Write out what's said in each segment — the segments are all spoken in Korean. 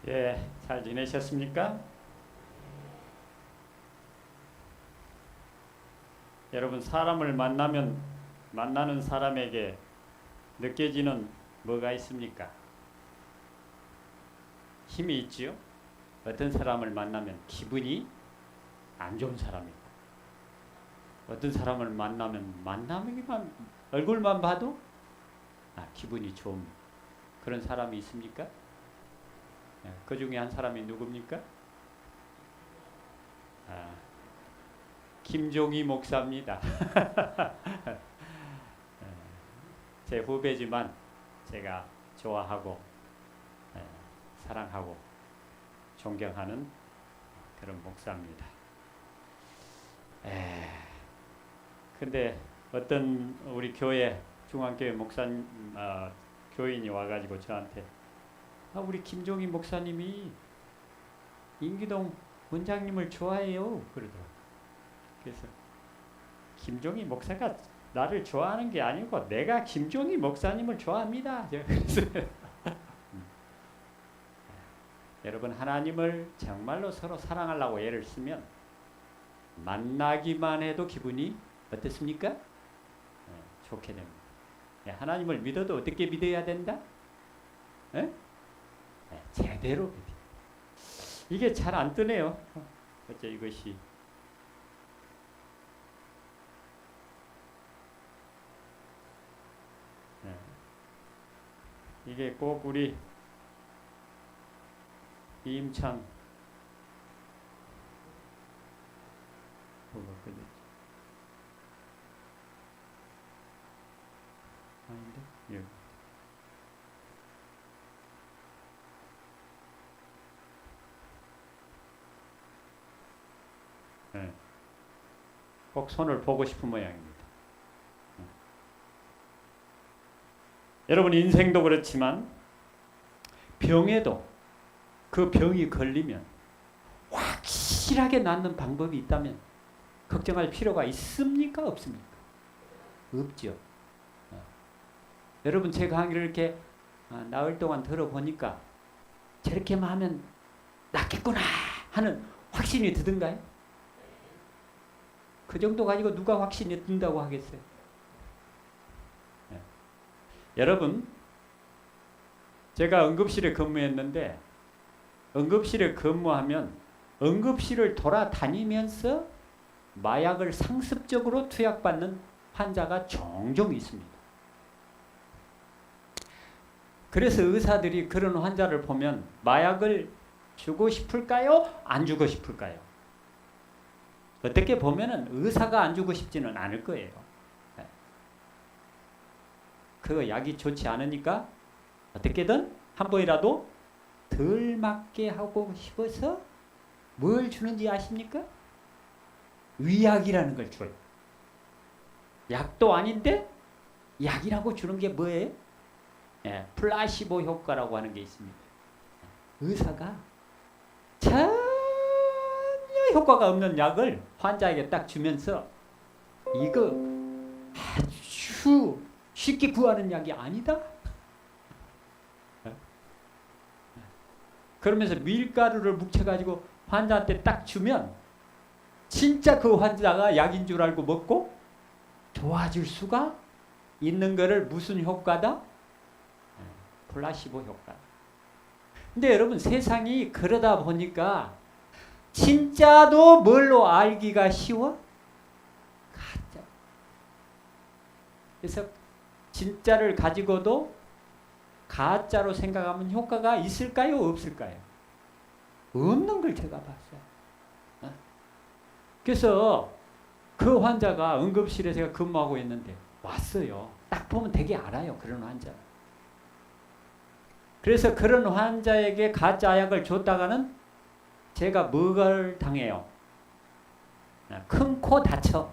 예, 잘 지내셨습니까? 여러분, 사람을 만나면 만나는 사람에게 느껴지는 뭐가 있습니까? 힘이 있지요? 어떤 사람을 만나면 기분이 안 좋은 사람이 있고, 어떤 사람을 만나면 만나기만 얼굴만 봐도 기분이 좋은 그런 사람이 있습니까? 그 중에 한 사람이 누굽니까? 아, 김종희 목사입니다. 제 후배지만 제가 좋아하고 사랑하고 존경하는 그런 목사입니다. 근데 어떤 우리 교회 중앙교회 교인이 와가지고 저한테 우리 김종희 목사님이 인기동 원장님을 좋아해요 그러더라고요. 그래서 김종희 목사가 나를 좋아하는 게 아니고 내가 김종희 목사님을 좋아합니다. 그래서 여러분, 하나님을 정말로 서로 사랑하려고 애를 쓰면 만나기만 해도 기분이 어떻습니까? 좋게 됩니다. 하나님을 믿어도 어떻게 믿어야 된다? 제대로 믿어야. 이게 잘 안 뜨네요. 어째 이것이. 이게 꼭 우리 이임찬 아닌데? 여기. 꼭 손을 보고 싶은 모양입니다. 여러분, 인생도 그렇지만 병에도 그 병이 걸리면 확실하게 낫는 방법이 있다면 걱정할 필요가 있습니까? 없습니까? 없죠. 여러분, 제 강의를 이렇게 나흘 동안 들어보니까 저렇게만 하면 낫겠구나 하는 확신이 드던가요? 그 정도 가지고 누가 확신이 든다고 하겠어요? 여러분, 제가 응급실에 근무했는데 응급실에 근무하면 응급실을 돌아다니면서 마약을 상습적으로 투약받는 환자가 종종 있습니다. 그래서 의사들이 그런 환자를 보면 마약을 주고 싶을까요? 안 주고 싶을까요? 어떻게 보면은 의사가 안 주고 싶지는 않을 거예요. 그 약이 좋지 않으니까 어떻게든 한 번이라도 덜 맞게 하고 싶어서 뭘 주는지 아십니까? 위약이라는 걸 줘요. 약도 아닌데 약이라고 주는 게 뭐예요? 플라시보 효과라고 하는 게 있습니다. 의사가 전혀 효과가 없는 약을 환자에게 딱 주면서 이거 아주 쉽게 구하는 약이 아니다. 그러면서 밀가루를 묵혀가지고 환자한테 딱 주면 진짜 그 환자가 약인 줄 알고 먹고 좋아질 수가 있는 거를 무슨 효과다? 플라시보 효과. 근데 여러분, 세상이 그러다 보니까 진짜도 뭘로 알기가 쉬워? 가짜. 그래서 진짜를 가지고도 가짜로 생각하면 효과가 있을까요? 없을까요? 없는 걸 제가 봤어요. 그래서 그 환자가 응급실에 제가 근무하고 있는데 왔어요. 딱 보면 되게 알아요. 그런 환자. 그래서 그런 환자에게 가짜 약을 줬다가는 제가 뭐를 당해요? 큰 코 다쳐.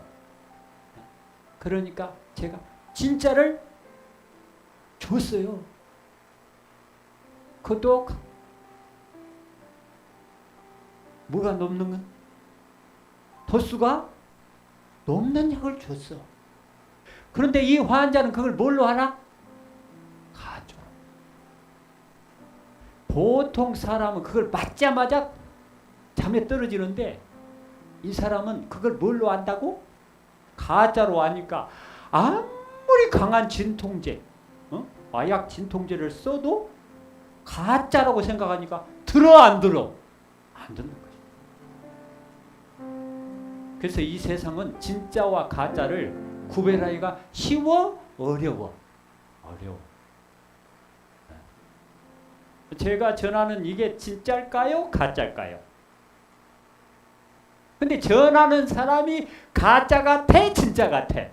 그러니까 제가 진짜를 줬어요. 그것도 뭐가 넘는 건? 도수가 넘는 약을 줬어. 그런데 이 환자는 그걸 뭘로 하나? 가져. 보통 사람은 그걸 맞자마자 잠에 떨어지는데 이 사람은 그걸 뭘로 안다고? 가짜로 아니까 아무리 강한 진통제, 마약 진통제를 써도 가짜라고 생각하니까 들어 안 들어? 안 듣는 거죠. 그래서 이 세상은 진짜와 가짜를 구별하기가 쉬워? 어려워? 어려워. 제가 전하는 이게 진짜일까요? 가짜일까요? 근데 전하는 사람이 가짜 같아? 진짜 같아?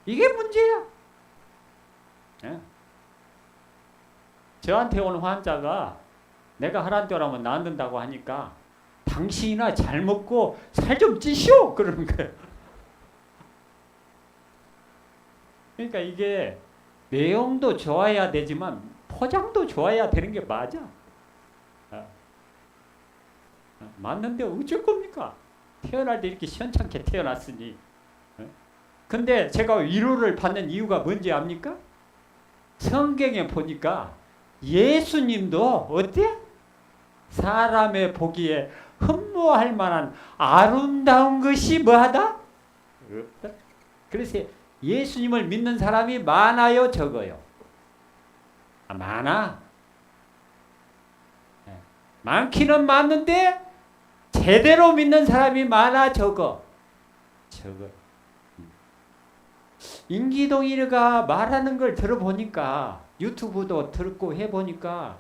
이게 문제야. 예. 저한테 온 환자가 내가 하라는 대로 하면 낫는다고 하니까 당신이나 잘 먹고 살 좀 찌시오! 그러는 거예요. 그러니까 이게 내용도 좋아야 되지만 포장도 좋아야 되는 게 맞아. 맞는데 어쩔 겁니까? 태어날 때 이렇게 시원찮게 태어났으니. 근데 제가 위로를 받는 이유가 뭔지 압니까? 성경에 보니까 예수님도 어때? 사람의 보기에 흠모할 만한 아름다운 것이 뭐하다? 없다. 그래서 예수님을 믿는 사람이 많아요, 적어요? 많아. 많기는 많은데 제대로 믿는 사람이 많아, 적어? 적어. 인기동이가 말하는 걸 들어보니까 유튜브도 듣고 해보니까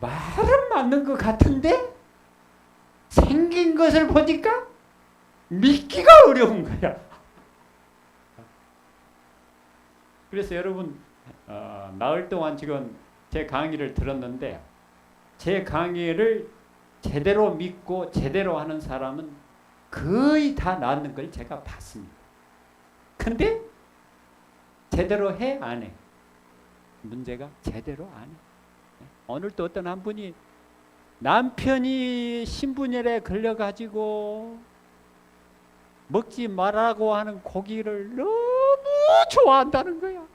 말은 맞는 것 같은데 생긴 것을 보니까 믿기가 어려운 거야. 그래서 여러분 나흘 동안 지금 제 강의를 들었는데 제 강의를 제대로 믿고 제대로 하는 사람은 거의 다 낫는 걸 제가 봤습니다. 근데 제대로 해? 안 해? 문제가 제대로 안 해. 오늘 또 어떤 한 분이 남편이 신분열에 걸려가지고 먹지 말라고 하는 고기를 너무 좋아한다는 거야.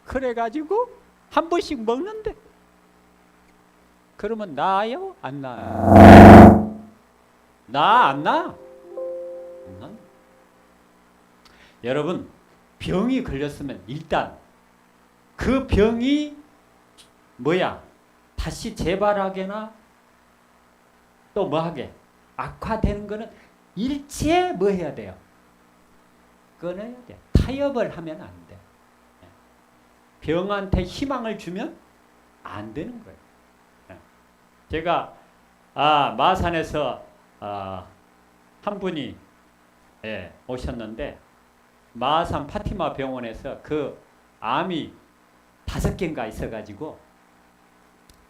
그래가지고 한 번씩 먹는데 그러면 나아요? 안 나아요? 나 안 나? 여러분 병이 걸렸으면 일단 그 병이 뭐야? 다시 재발하거나 또 뭐하게? 악화되는 거는 일체 뭐 해야 돼요? 끊어야 돼. 타협을 하면 안 돼. 병한테 희망을 주면 안 되는 거예요. 제가 마산에서 한 분이 오셨는데 마산 파티마 병원에서 그 암이 5개인가 있어가지고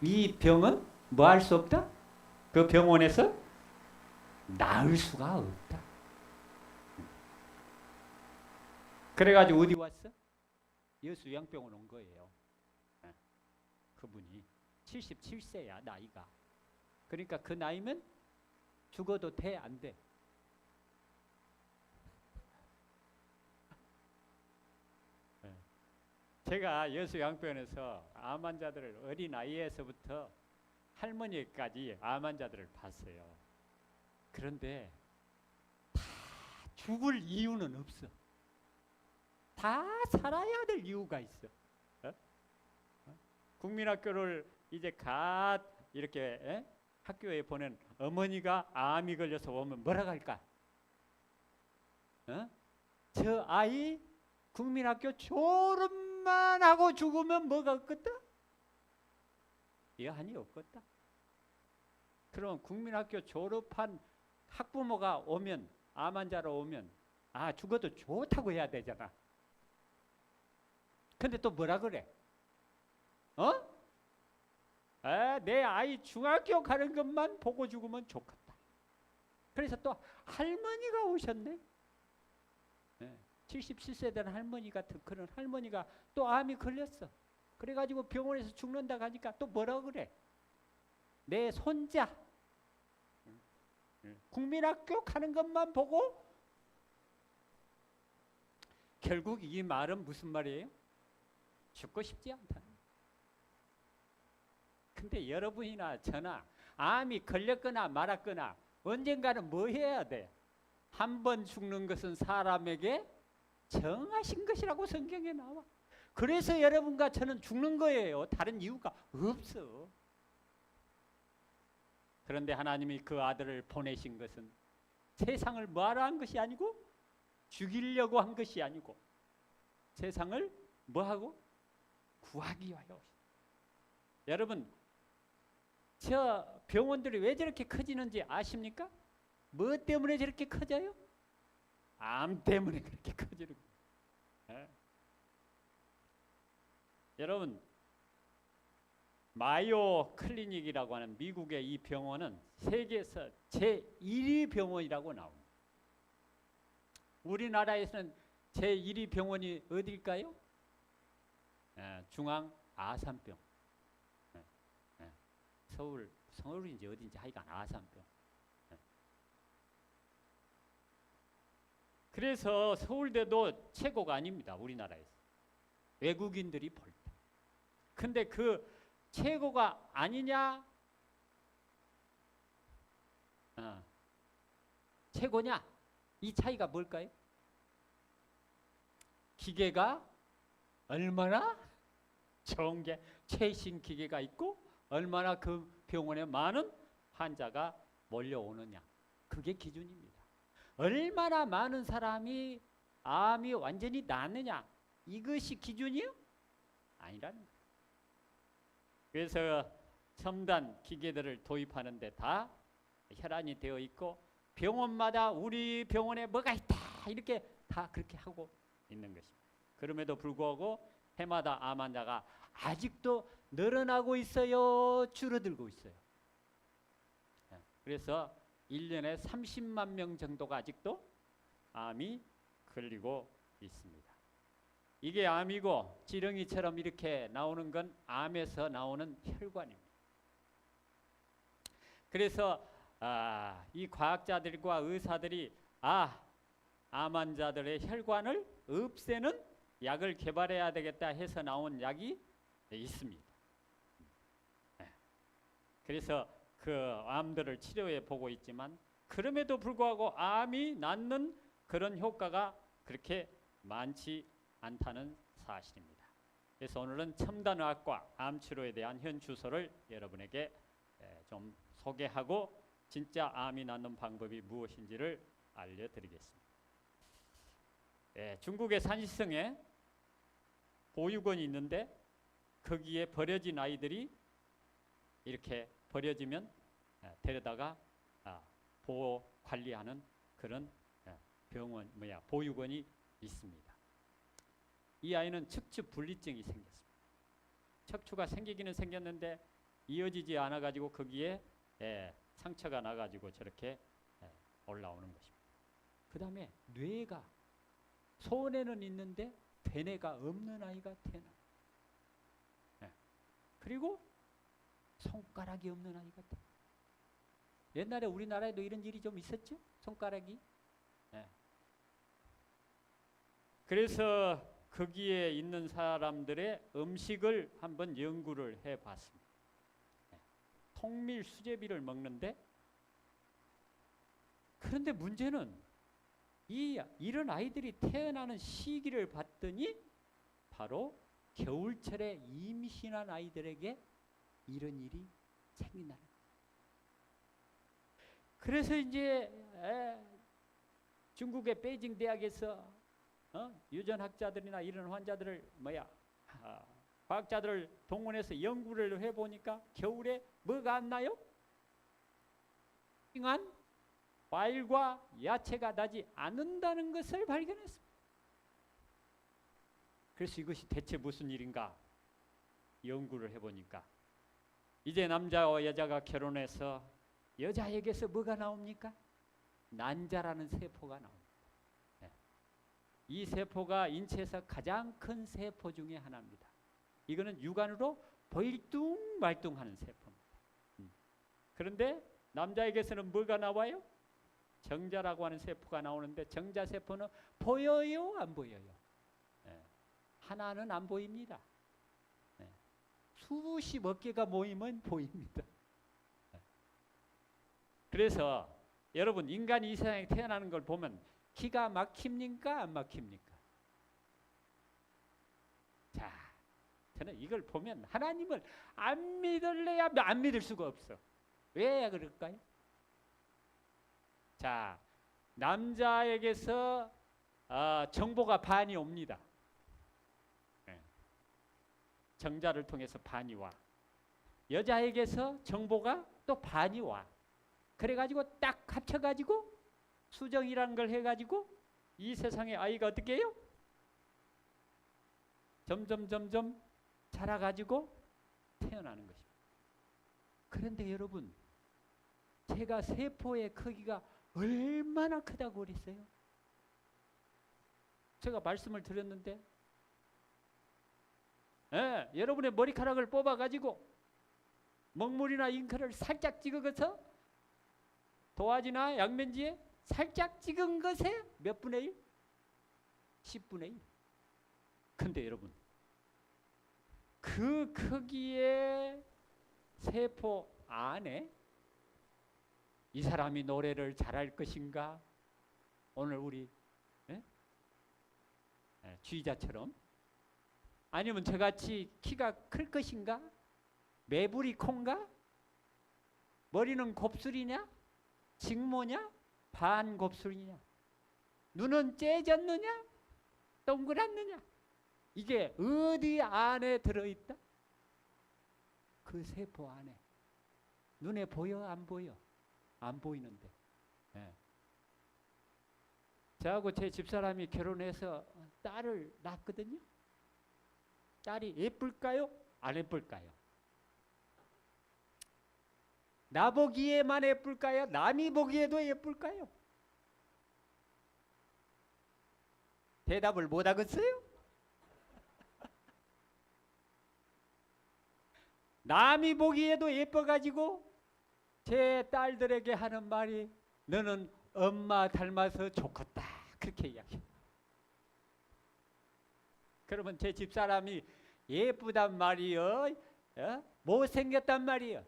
이 병은 뭐 할 수 없다? 그 병원에서 나을 수가 없다. 그래가지고 어디 왔어? 여수 요양병원 온 거예요. 그분이 77세야 나이가. 그러니까 그 나이면 죽어도 돼? 안 돼? 제가 여수 요양병원에서 암 환자들을 어린 아이에서부터 할머니까지 암 환자들을 봤어요. 그런데 다 죽을 이유는 없어. 다 살아야 될 이유가 있어. 국민학교를 이제 갓 이렇게 학교에 보낸 어머니가 암이 걸려서 오면 뭐라고 할까? 저 아이 국민학교 졸업만 하고 죽으면 뭐가 없겠다? 여한이 없겠다. 그럼 국민학교 졸업한 학부모가 오면 암 환자로 오면 죽어도 좋다고 해야 되잖아. 근데 또 뭐라 그래? 내 아이 중학교 가는 것만 보고 죽으면 좋겠다. 그래서 또 할머니가 오셨네. 77세 된 할머니 같은 그런 할머니가 또 암이 걸렸어. 그래가지고 병원에서 죽는다 하니까 또 뭐라 그래? 내 손자 국민학교 가는 것만 보고 결국 이 말은 무슨 말이에요? 죽고 싶지 않다는. 근데 여러분이나 저나 암이 걸렸거나 말았거나 언젠가는 뭐 해야 돼? 한 번 죽는 것은 사람에게 정하신 것이라고 성경에 나와. 그래서 여러분과 저는 죽는 거예요. 다른 이유가 없어. 그런데 하나님이 그 아들을 보내신 것은 세상을 뭐하러 한 것이 아니고 죽이려고 한 것이 아니고 세상을 뭐하고? 구하기 위하여. 여러분, 저 병원들이 왜 저렇게 커지는지 아십니까? 뭐 때문에 저렇게 커져요? 암 때문에 그렇게 커지는 거예요. 여러분, 마요 클리닉이라고 하는 미국의 이 병원은 세계에서 제1위 병원이라고 나옵니다. 우리나라에서는 제1위 병원이 어딜까요? 중앙 아산병. 서울인지 어딘지 하여간 아산병. 그래서 서울대도 최고가 아닙니다. 우리나라에서. 외국인들이 볼 때. 근데 그 최고가 아니냐? 최고냐? 이 차이가 뭘까요? 기계가 얼마나 좋은 게 최신 기계가 있고 얼마나 그 병원에 많은 환자가 몰려오느냐. 그게 기준입니다. 얼마나 많은 사람이 암이 완전히 낫느냐. 이것이 기준이요? 아니라는 거예요. 그래서 첨단 기계들을 도입하는데 다 혈안이 되어 있고 병원마다 우리 병원에 뭐가 있다 이렇게 다 그렇게 하고 있는 것입니다. 그럼에도 불구하고 해마다 암 환자가 아직도 늘어나고 있어요? 줄어들고 있어요? 그래서 1년에 30만 명 정도가 아직도 암이 걸리고 있습니다. 이게 암이고 지렁이처럼 이렇게 나오는 건 암에서 나오는 혈관입니다. 그래서 이 과학자들과 의사들이 암 환자들의 혈관을 없애는 약을 개발해야 되겠다 해서 나온 약이 있습니다. 그래서 그 암들을 치료해 보고 있지만 그럼에도 불구하고 암이 낫는 그런 효과가 그렇게 많지 않다는 사실입니다. 그래서 오늘은 첨단의학과 암 치료에 대한 현 주소를 여러분에게 좀 소개하고 진짜 암이 낫는 방법이 무엇인지를 알려드리겠습니다. 중국의 산시성에 보육원이 있는데 거기에 버려진 아이들이 이렇게 버려지면 데려다가 보호 관리하는 그런 보육원이 있습니다. 이 아이는 척추 분리증이 생겼습니다. 척추가 생기기는 생겼는데 이어지지 않아 가지고 거기에 상처가 나 가지고 저렇게 올라오는 것입니다. 그 다음에 뇌가 손에는 있는데 대뇌가 없는 아이가 태어납니다. 그리고 손가락이 없는 아이가 태어납니다. 옛날에 우리나라에도 이런 일이 좀 있었죠? 손가락이. 그래서 거기에 있는 사람들의 음식을 한번 연구를 해봤습니다. 통밀 수제비를 먹는데 그런데 문제는 이런 아이들이 태어나는 시기를 봤더니 바로 겨울철에 임신한 아이들에게 이런 일이 생긴다는 거예요. 그래서 이제 중국의 베이징 대학에서 유전학자들이나 이런 환자들을 과학자들을 동원해서 연구를 해보니까 겨울에 뭐가 안 나요? 싱싱한 과일과 야채가 나지 않는다는 것을 발견했습니다. 그래서 이것이 대체 무슨 일인가 연구를 해보니까 이제 남자와 여자가 결혼해서 여자에게서 뭐가 나옵니까? 난자라는 세포가 나옵니다. 이 세포가 인체에서 가장 큰 세포 중에 하나입니다. 이거는 육안으로 벌뚱말뚱하는 세포입니다. 그런데 남자에게서는 뭐가 나와요? 정자라고 하는 세포가 나오는데 정자세포는 보여요? 안 보여요? 하나는 안 보입니다. 네. 수십억 개가 모이면 보입니다. 네. 그래서 여러분 인간이 이 세상에 태어나는 걸 보면 기가 막힙니까? 안 막힙니까? 자, 저는 이걸 보면 하나님을 안 믿을래야 안 믿을 수가 없어. 왜 그럴까요? 자, 남자에게서 정보가 반이 옵니다. 네. 정자를 통해서 반이 와. 여자에게서 정보가 또 반이 와. 그래가지고 딱 합쳐가지고 수정이라는 걸 해가지고 이 세상의 아이가 어떻게 해요? 점점 자라가지고 태어나는 것입니다. 그런데 여러분, 제가 세포의 크기가 얼마나 크다고 그랬어요? 제가 말씀을 드렸는데, 여러분의 머리카락을 뽑아가지고 먹물이나 잉크를 살짝 찍어서 도화지나 양면지에 살짝 찍은 것에 몇 분의 1? 10분의 1. 근데 여러분, 그 크기의 세포 안에 이 사람이 노래를 잘할 것인가? 오늘 우리 주의자처럼, 아니면 저같이 키가 클 것인가? 매부리 콩가? 머리는 곱슬이냐? 직모냐? 반곱슬이냐? 눈은 째졌느냐? 동그랗느냐? 이게 어디 안에 들어있다? 그 세포 안에. 눈에 보여? 안 보여? 안 보이는데. 네. 저하고 제 집사람이 결혼해서 딸을 낳았거든요. 딸이 예쁠까요? 안 예쁠까요? 나 보기에만 예쁠까요? 남이 보기에도 예쁠까요? 대답을 못 하겠어요? 남이 보기에도 예뻐가지고 제 딸들에게 하는 말이 너는 엄마 닮아서 좋겠다. 그렇게 이야기해요. 그러면 제 집사람이 예쁘단 말이요? 못생겼단 말이요?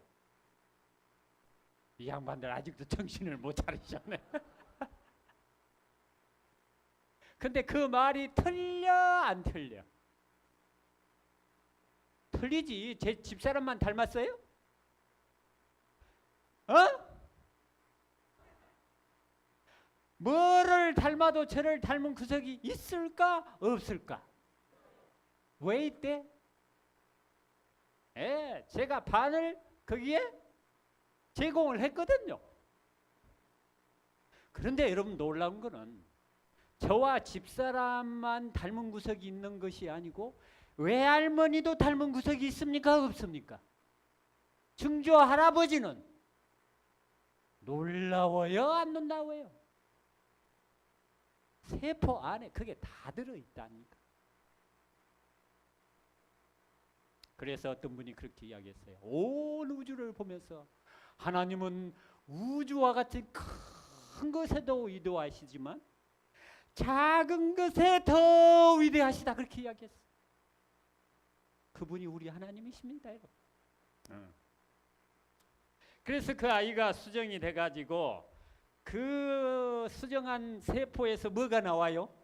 이 양반들 아직도 정신을 못 차리셨네. 근데 그 말이 틀려 안 틀려? 틀리지. 제 집사람만 닮았어요? 뭐를 닮아도 저를 닮은 구석이 있을까? 없을까? 왜 있대? 제가 반을 거기에 제공을 했거든요. 그런데 여러분 놀라운 거는 저와 집사람만 닮은 구석이 있는 것이 아니고 외할머니도 닮은 구석이 있습니까? 없습니까? 증조 할아버지는 놀라워요? 안 놀라워요? 세포 안에 그게 다 들어있다니까. 그래서 어떤 분이 그렇게 이야기했어요. 온 우주를 보면서 하나님은 우주와 같은 큰 것에도 위대하시지만 작은 것에 더 위대하시다. 그렇게 이야기했어요. 그분이 우리 하나님이십니다, 여러분. 그래서 그 아이가 수정이 돼가지고 그 수정한 세포에서 뭐가 나와요?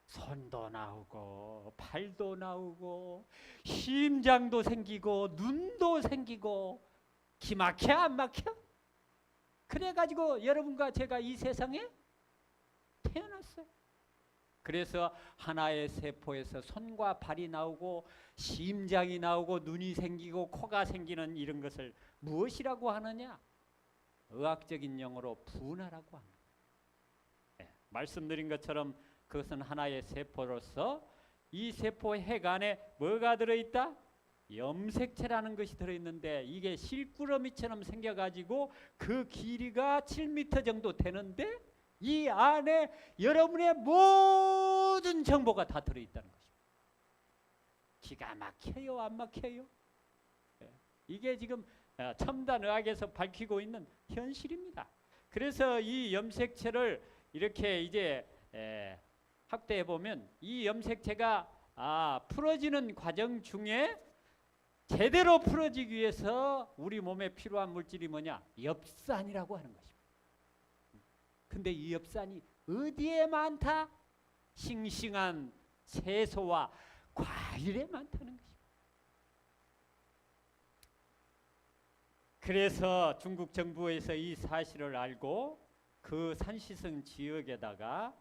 손도 나오고 팔도 나오고 심장도 생기고 눈도 생기고 기막혀 안 막혀? 그래가지고 여러분과 제가 이 세상에 태어났어요. 그래서 하나의 세포에서 손과 발이 나오고 심장이 나오고 눈이 생기고 코가 생기는 이런 것을 무엇이라고 하느냐? 의학적인 용어로 분화라고 합니다. 말씀드린 것처럼 그것은 하나의 세포로서 이 세포의 핵 안에 뭐가 들어있다? 염색체라는 것이 들어있는데 이게 실꾸러미처럼 생겨가지고 그 길이가 7m 정도 되는데 이 안에 여러분의 모든 정보가 다 들어있다는 것입니다. 기가 막혀요? 안 막혀요? 이게 지금 첨단 의학에서 밝히고 있는 현실입니다. 그래서 이 염색체를 이렇게 이제 확대해 보면 이 염색체가 풀어지는 과정 중에 제대로 풀어지기 위해서 우리 몸에 필요한 물질이 뭐냐? 엽산이라고 하는 것입니다. 근데 이 엽산이 어디에 많다? 싱싱한 채소와 과일에 많다는 것입니다. 그래서 중국 정부에서 이 사실을 알고 그 산시성 지역에다가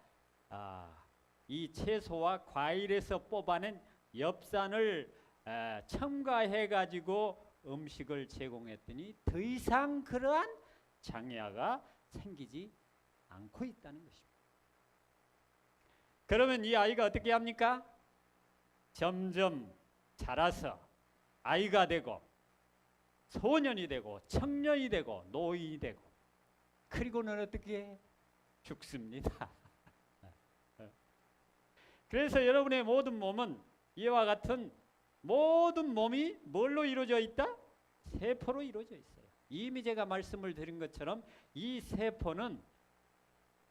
이 채소와 과일에서 뽑아낸 엽산을 첨가해 가지고 음식을 제공했더니 더 이상 그러한 장애아가 생기지 않고 있다는 것입니다. 그러면 이 아이가 어떻게 합니까? 점점 자라서 아이가 되고 소년이 되고 청년이 되고 노인이 되고 그리고는 어떻게 죽습니다. 그래서 여러분의 모든 몸은 이와 같은 모든 몸이 뭘로 이루어져 있다? 세포로 이루어져 있어요. 이미 제가 말씀을 드린 것처럼 이 세포는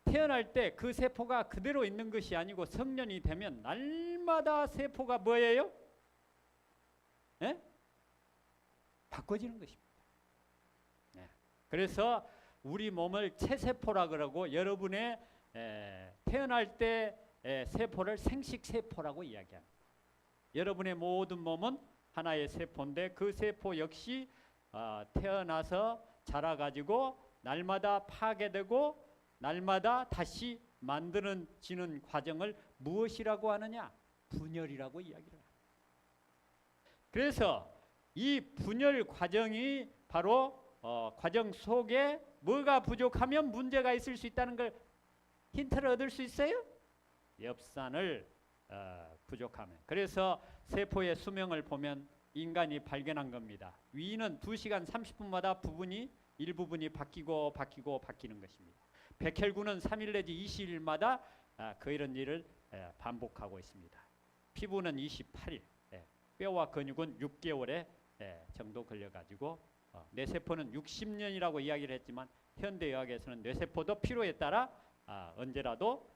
태어날 때 그 세포가 그대로 있는 것이 아니고 성년이 되면 날마다 세포가 뭐예요? 네? 바꿔지는 것입니다. 네. 그래서 우리 몸을 체세포라 그러고 여러분의 태어날 때 세포를 생식세포라고 이야기합니다. 여러분의 모든 몸은 하나의 세포인데 그 세포 역시 태어나서 자라가지고 날마다 파괴되고 날마다 다시 만들어지는 과정을 무엇이라고 하느냐? 분열이라고 이야기를 합니다. 그래서 이 분열 과정이 바로 과정 속에 뭐가 부족하면 문제가 있을 수 있다는 걸 힌트를 얻을 수 있어요? 엽산을 부족하면. 그래서 세포의 수명을 보면 인간이 발견한 겁니다. 위는 2시간 30분마다 일부분이 바뀌는 것입니다. 백혈구는 3일 내지 20일마다 이런 일을 반복하고 있습니다. 피부는 28일, 뼈와 근육은 6개월에 정도 걸려가지고 뇌세포는 60년이라고 이야기를 했지만 현대의학에서는 뇌세포도 필요에 따라 언제라도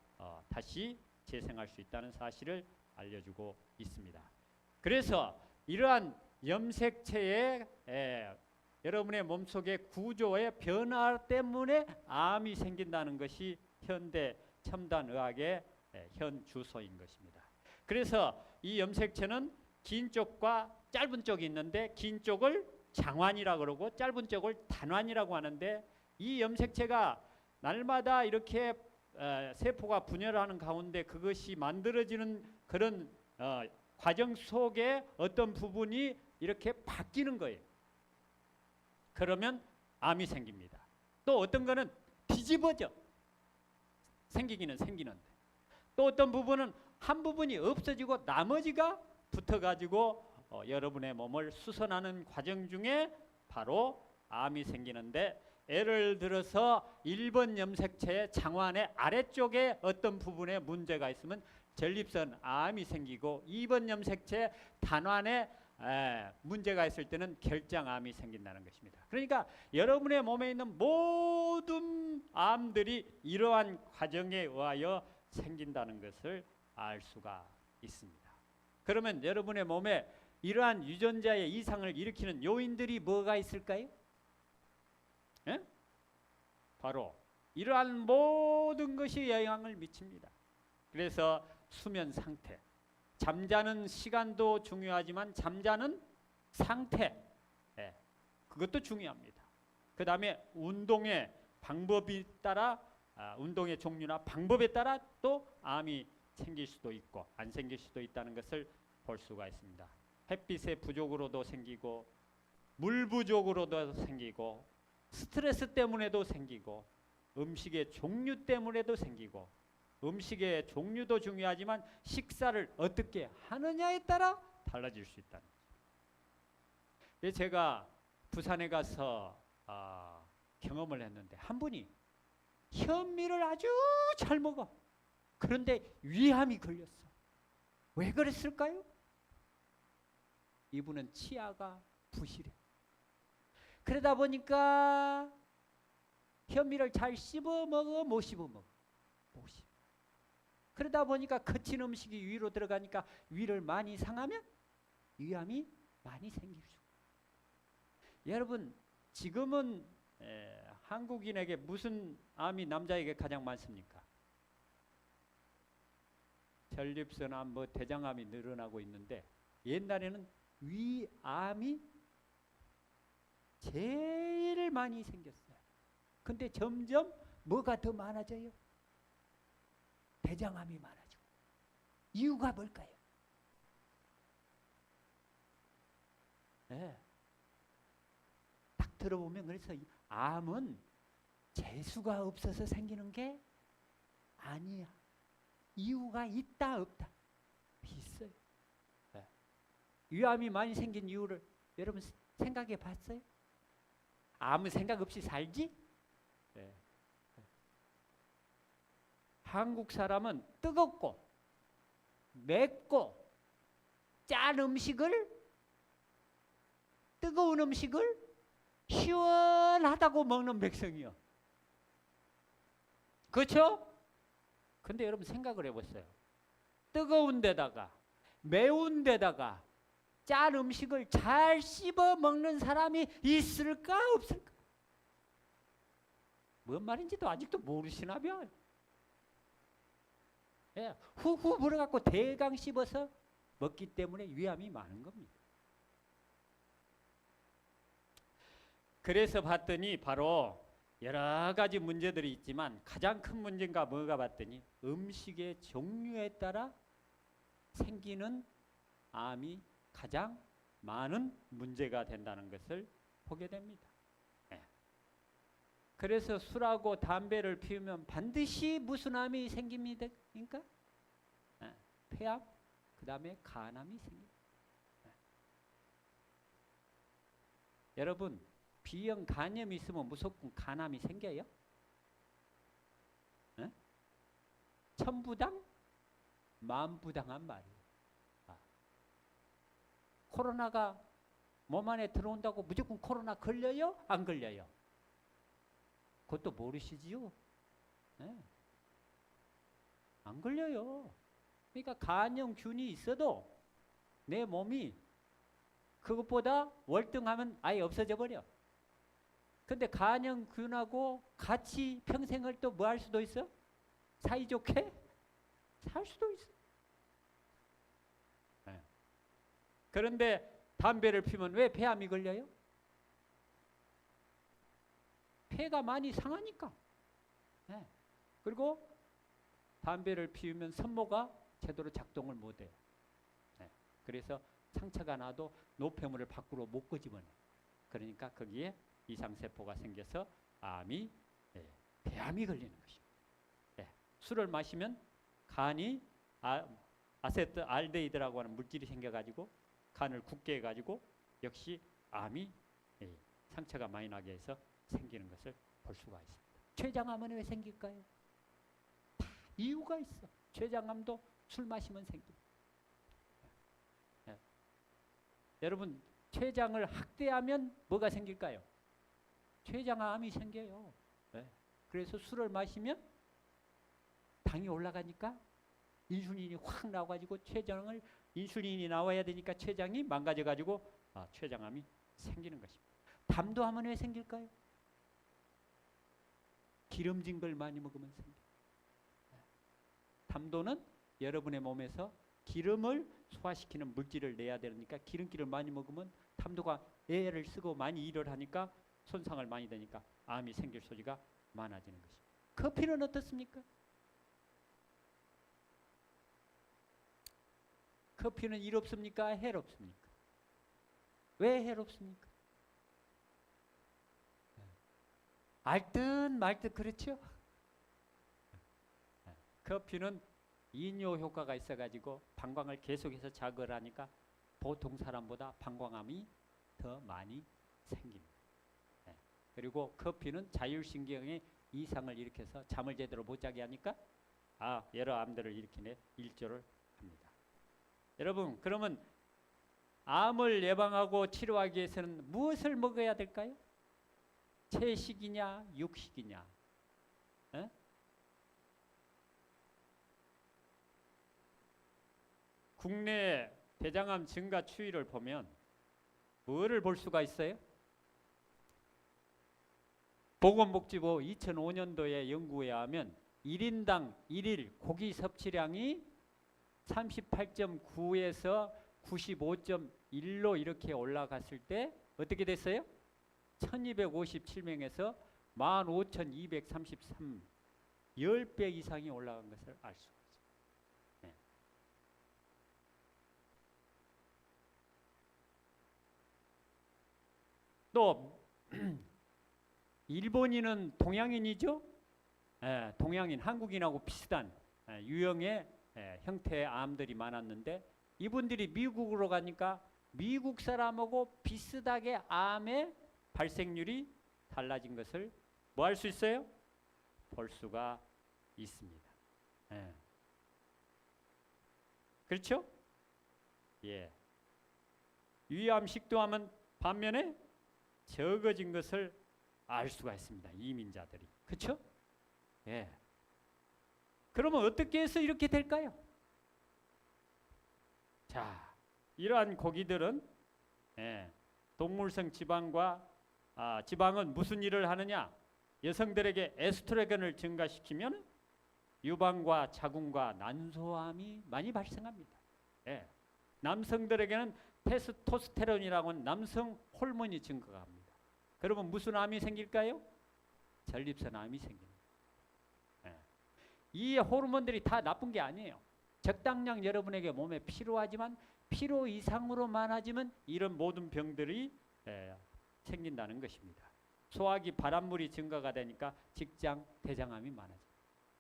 다시 재생할 수 있다는 사실을 알려주고 있습니다. 그래서 이러한 염색체의 여러분의 몸속의 구조의 변화 때문에 암이 생긴다는 것이 현대 첨단의학의 현 주소인 것입니다. 그래서 이 염색체는 긴 쪽과 짧은 쪽이 있는데 긴 쪽을 장환이라고 그러고 짧은 쪽을 단환이라고 하는데 이 염색체가 날마다 이렇게 세포가 분열하는 가운데 그것이 만들어지는 그런 과정 속에 어떤 부분이 이렇게 바뀌는 거예요. 그러면 암이 생깁니다. 또 어떤 거는 뒤집어져 생기기는 생기는데 또 어떤 부분은 한 부분이 없어지고 나머지가 붙어가지고 여러분의 몸을 수선하는 과정 중에 바로 암이 생기는데 예를 들어서 1번 염색체의 장환의 아래쪽에 어떤 부분에 문제가 있으면 전립선 암이 생기고 2번 염색체 단환에 문제가 있을 때는 결장암이 생긴다는 것입니다. 그러니까 여러분의 몸에 있는 모든 암들이 이러한 과정에 의하여 생긴다는 것을 알 수가 있습니다. 그러면 여러분의 몸에 이러한 유전자의 이상을 일으키는 요인들이 뭐가 있을까요? 예? 바로 이러한 모든 것이 영향을 미칩니다. 그래서 수면 상태, 잠자는 시간도 중요하지만 잠자는 상태, 그것도 중요합니다. 그 다음에 운동의 방법에 따라 운동의 종류나 방법에 따라 또 암이 생길 수도 있고 안 생길 수도 있다는 것을 볼 수가 있습니다. 햇빛의 부족으로도 생기고 물 부족으로도 생기고 스트레스 때문에도 생기고 음식의 종류 때문에도 생기고 음식의 종류도 중요하지만 식사를 어떻게 하느냐에 따라 달라질 수 있다는 거죠. 제가 부산에 가서 경험을 했는데 한 분이 현미를 아주 잘 먹어. 그런데 위암이 걸렸어. 왜 그랬을까요? 이분은 치아가 부실해. 그러다 보니까 현미를 잘 씹어 먹어, 못 씹어 먹어? 못 씹어. 그러다 보니까 거친 음식이 위로 들어가니까 위를 많이 상하면 위암이 많이 생길 수. 여러분 지금은 한국인에게 무슨 암이 남자에게 가장 많습니까? 전립선암, 뭐 대장암이 늘어나고 있는데 옛날에는 위암이 제일 많이 생겼어요. 근데 점점 뭐가 더 많아져요? 대장암이 많아지고. 이유가 뭘까요? 네. 딱 들어보면 그래서 암은 재수가 없어서 생기는 게 아니야. 이유가 있다 없다 있어요. 네. 위암이 많이 생긴 이유를 여러분 생각해 봤어요? 아무 생각 없이 살지? 네. 한국 사람은 뜨겁고 맵고 짠 음식을, 뜨거운 음식을 시원하다고 먹는 백성이요. 그렇죠? 근데 여러분 생각을 해보세요. 뜨거운 데다가 매운 데다가 짠 음식을 잘 씹어 먹는 사람이 있을까 없을까? 뭔 말인지도 아직도 모르시나 봐요. 예, 후후 불어갖고 대강 씹어서 먹기 때문에 위암이 많은 겁니다. 그래서 봤더니 바로 여러 가지 문제들이 있지만 가장 큰 문제가 뭐가 봤더니 음식의 종류에 따라 생기는 암이 가장 많은 문제가 된다는 것을 보게 됩니다. 네. 그래서 술하고 담배를 피우면 반드시 무슨 암이 생깁니까? 네. 폐암, 그 다음에 간암이 생깁니다. 네. 여러분 B형 간염이 있으면 무조건 간암이 생겨요? 네? 천부당, 만부당한 말이에요. 코로나가 몸 안에 들어온다고 무조건 코로나 걸려요? 안 걸려요? 그것도 모르시지요? 네. 안 걸려요. 그러니까 간염균이 있어도 내 몸이 그것보다 월등하면 아예 없어져 버려. 근데 간염균하고 같이 평생을 또 뭐 할 수도 있어? 사이좋게 살 수도 있어. 네. 그런데 담배를 피우면 왜 폐암이 걸려요? 폐가 많이 상하니까. 네. 그리고 담배를 피우면 산모가 제대로 작동을 못해요. 네. 그래서 상처가 나도 노폐물을 밖으로 못 끄집어내. 그러니까 거기에 이상세포가 생겨서 암이, 폐암이 걸리는 것입니다. 술을 마시면 간이 아세트알데히드라고 하는 물질이 생겨가지고 간을 굳게 해가지고 역시 암이 상처가 많이 나게 해서 생기는 것을 볼 수가 있습니다. 췌장암은 왜 생길까요? 다 이유가 있어. 췌장암도 술 마시면 생깁니다. 여러분 췌장을 학대하면 뭐가 생길까요? 췌장암이 생겨요. 그래서 술을 마시면 당이 올라가니까 인슐린이 확 나와가지고 췌장을, 인슐린이 나와야 되니까 췌장이 망가져가지고 췌장암이 생기는 것입니다. 담도암은 왜 생길까요? 기름진 걸 많이 먹으면 생겨요. 담도는 여러분의 몸에서 기름을 소화시키는 물질을 내야 되니까 기름기를 많이 먹으면 담도가 애를 쓰고 많이 일을 하니까 손상을 많이 되니까 암이 생길 소지가 많아지는 것입니다. 커피는 어떻습니까? 커피는 이롭습니까? 해롭습니까? 왜 해롭습니까? 알듯 말듯 그렇죠? 커피는 이뇨 효과가 있어가지고 방광을 계속해서 자극을 하니까 보통 사람보다 방광암이 더 많이 생깁니다. 그리고 커피는 자율신경에 이상을 일으켜서 잠을 제대로 못 자게 하니까 여러 암들을 일으키네 일조를 합니다. 여러분 그러면 암을 예방하고 치료하기 위해서는 무엇을 먹어야 될까요? 채식이냐 육식이냐? 국내 대장암 증가 추이를 보면 뭐를 볼 수가 있어요? 보건복지부 2005년도의 연구에 하면 1인당 1일 고기 섭취량이 38.9에서 95.1로 이렇게 올라갔을 때 어떻게 됐어요? 1257명에서 15,233 10배 이상이 올라간 것을 알 수가 있어요. 네. 또 일본인은 동양인이죠? 예, 동양인, 한국인하고 비슷한 유형의 형태의 암들이 많았는데 이분들이 미국으로 가니까 미국 사람하고 비슷하게 암의 발생률이 달라진 것을 뭐 할 수 있어요? 볼 수가 있습니다. 예. 그렇죠? 예. 위암, 식도암은 반면에 적어진 것을 알 수가 있습니다. 이민자들이. 그렇죠? 예. 그러면 어떻게 해서 이렇게 될까요? 자, 이러한 고기들은 동물성 지방과 지방은 무슨 일을 하느냐? 여성들에게 에스트로겐을 증가시키면 유방과 자궁과 난소암이 많이 발생합니다. 예. 남성들에게는 테스토스테론이라고 하는 남성 호르몬이 증가합니다. 그러면 무슨 암이 생길까요? 전립선 암이 생깁니다. 예. 이 호르몬들이 다 나쁜 게 아니에요. 적당량 여러분에게 몸에 필요하지만 필요 이상으로 많아지면 이런 모든 병들이 생긴다는 것입니다. 소화기 발암물이 증가가 되니까 직장 대장암이 많아져요.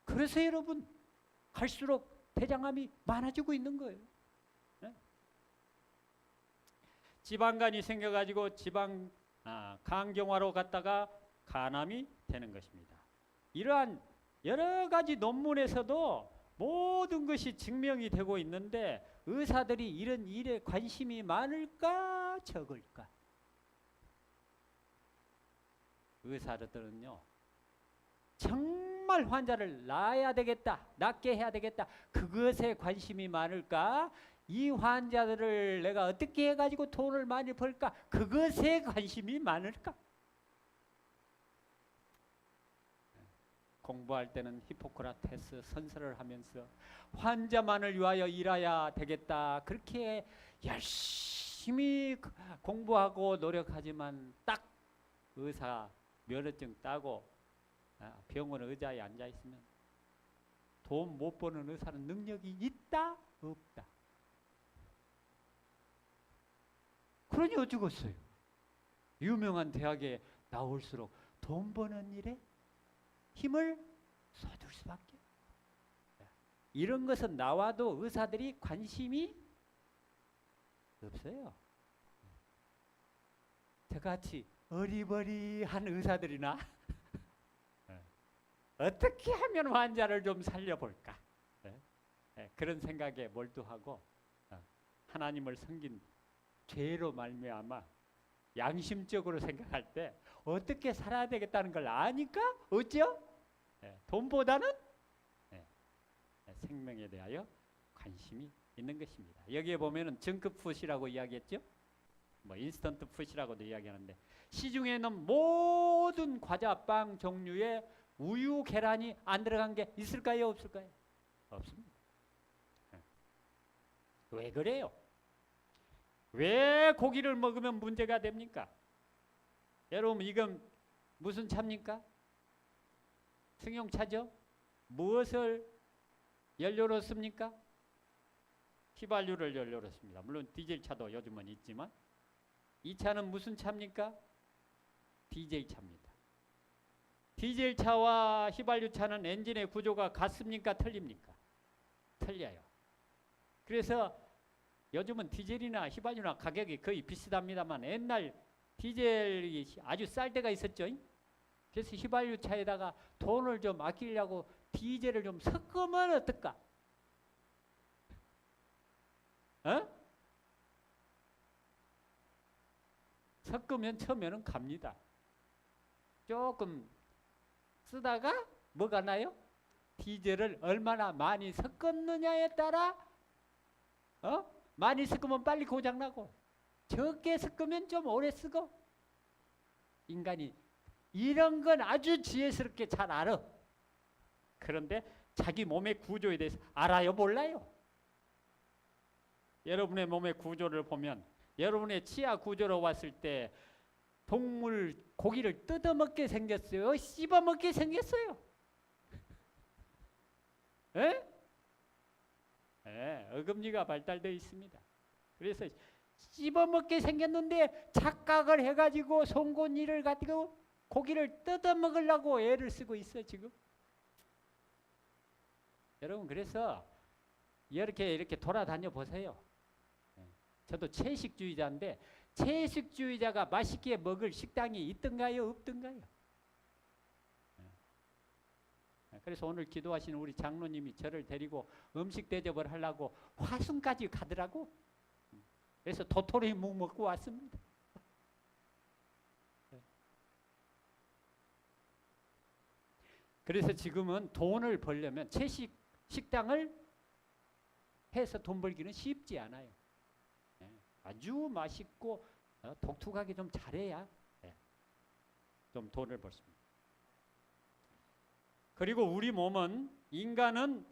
그래서 여러분 갈수록 대장암이 많아지고 있는 거예요. 네? 지방간이 생겨가지고 지방 간경화로 갔다가 간암이 되는 것입니다. 이러한 여러 가지 논문에서도 모든 것이 증명이 되고 있는데 의사들이 이런 일에 관심이 많을까 적을까? 의사들은요 정말 환자를 낫게 해야 되겠다 그것에 관심이 많을까? 이 환자들을 내가 어떻게 해가지고 돈을 많이 벌까? 그것에 관심이 많을까? 공부할 때는 히포크라테스 선서를 하면서 환자만을 위하여 일해야 되겠다. 그렇게 열심히 공부하고 노력하지만 딱 의사 면허증 따고 병원 의자에 앉아 있으면 돈 못 버는 의사는 능력이 있다? 없다? 그러니 어쩌겠어요. 유명한 대학에 나올수록 돈 버는 일에 힘을 쏟을 수밖에. 이런 것은 나와도 의사들이 관심이 없어요. 저같이 어리버리한 의사들이나 어떻게 하면 환자를 좀 살려볼까? 그런 생각에 몰두하고 하나님을 섬긴 죄로 말미암아 양심적으로 생각할 때 어떻게 살아야 되겠다는 걸 아니까 어쩌? 돈보다는 생명에 대하여 관심이 있는 것입니다. 여기에 보면은 정크푸시라고 이야기했죠. 뭐 인스턴트 푸시라고도 이야기하는데 시중에 있는 모든 과자, 빵 종류에 우유, 계란이 안 들어간 게 있을까요? 없을까요? 없습니다. 왜 그래요? 왜 고기를 먹으면 문제가 됩니까? 여러분 이건 무슨 차입니까? 승용차죠? 무엇을 연료로 씁니까? 휘발유를 연료로 씁니다. 물론 디젤차도 요즘은 있지만 이 차는 무슨 차입니까? 디젤 차입니다. 디젤 차와 휘발유 차는 엔진의 구조가 같습니까? 틀립니까? 틀려요. 그래서 요즘은 디젤이나 휘발유나 가격이 거의 비슷합니다만 옛날 디젤이 아주 쌀 때가 있었죠. 그래서 휘발유 차에다가 돈을 좀 아끼려고 디젤을 좀 섞으면 어떨까? 섞으면 처음에는 갑니다. 조금 쓰다가 뭐가 나요? 디젤을 얼마나 많이 섞었느냐에 따라 많이 섞으면 빨리 고장나고 적게 섞으면 좀 오래 쓰고. 인간이 이런 건 아주 지혜스럽게 잘 알아. 그런데 자기 몸의 구조에 대해서 알아요, 몰라요? 여러분의 몸의 구조를 보면 여러분의 치아 구조로 봤을 때 동물 고기를 뜯어먹게 생겼어요? 씹어먹게 생겼어요? 에? 예, 어금니가 발달되어 있습니다. 그래서 씹어먹게 생겼는데 착각을 해가지고 송곳니를 가지고 고기를 뜯어먹으려고 애를 쓰고 있어 지금. 여러분 그래서 이렇게 돌아다녀 보세요. 저도 채식주의자인데 채식주의자가 맛있게 먹을 식당이 있던가요, 없던가요? 그래서 오늘 기도하시는 우리 장로님이 저를 데리고 음식 대접을 하려고 화순까지 가더라고. 그래서 도토리 묵 먹고 왔습니다. 그래서 지금은 돈을 벌려면 채식 식당을 해서 돈 벌기는 쉽지 않아요. 아주 맛있고 독특하게 좀 잘해야 좀 돈을 벌습니다. 그리고 우리 몸은 인간은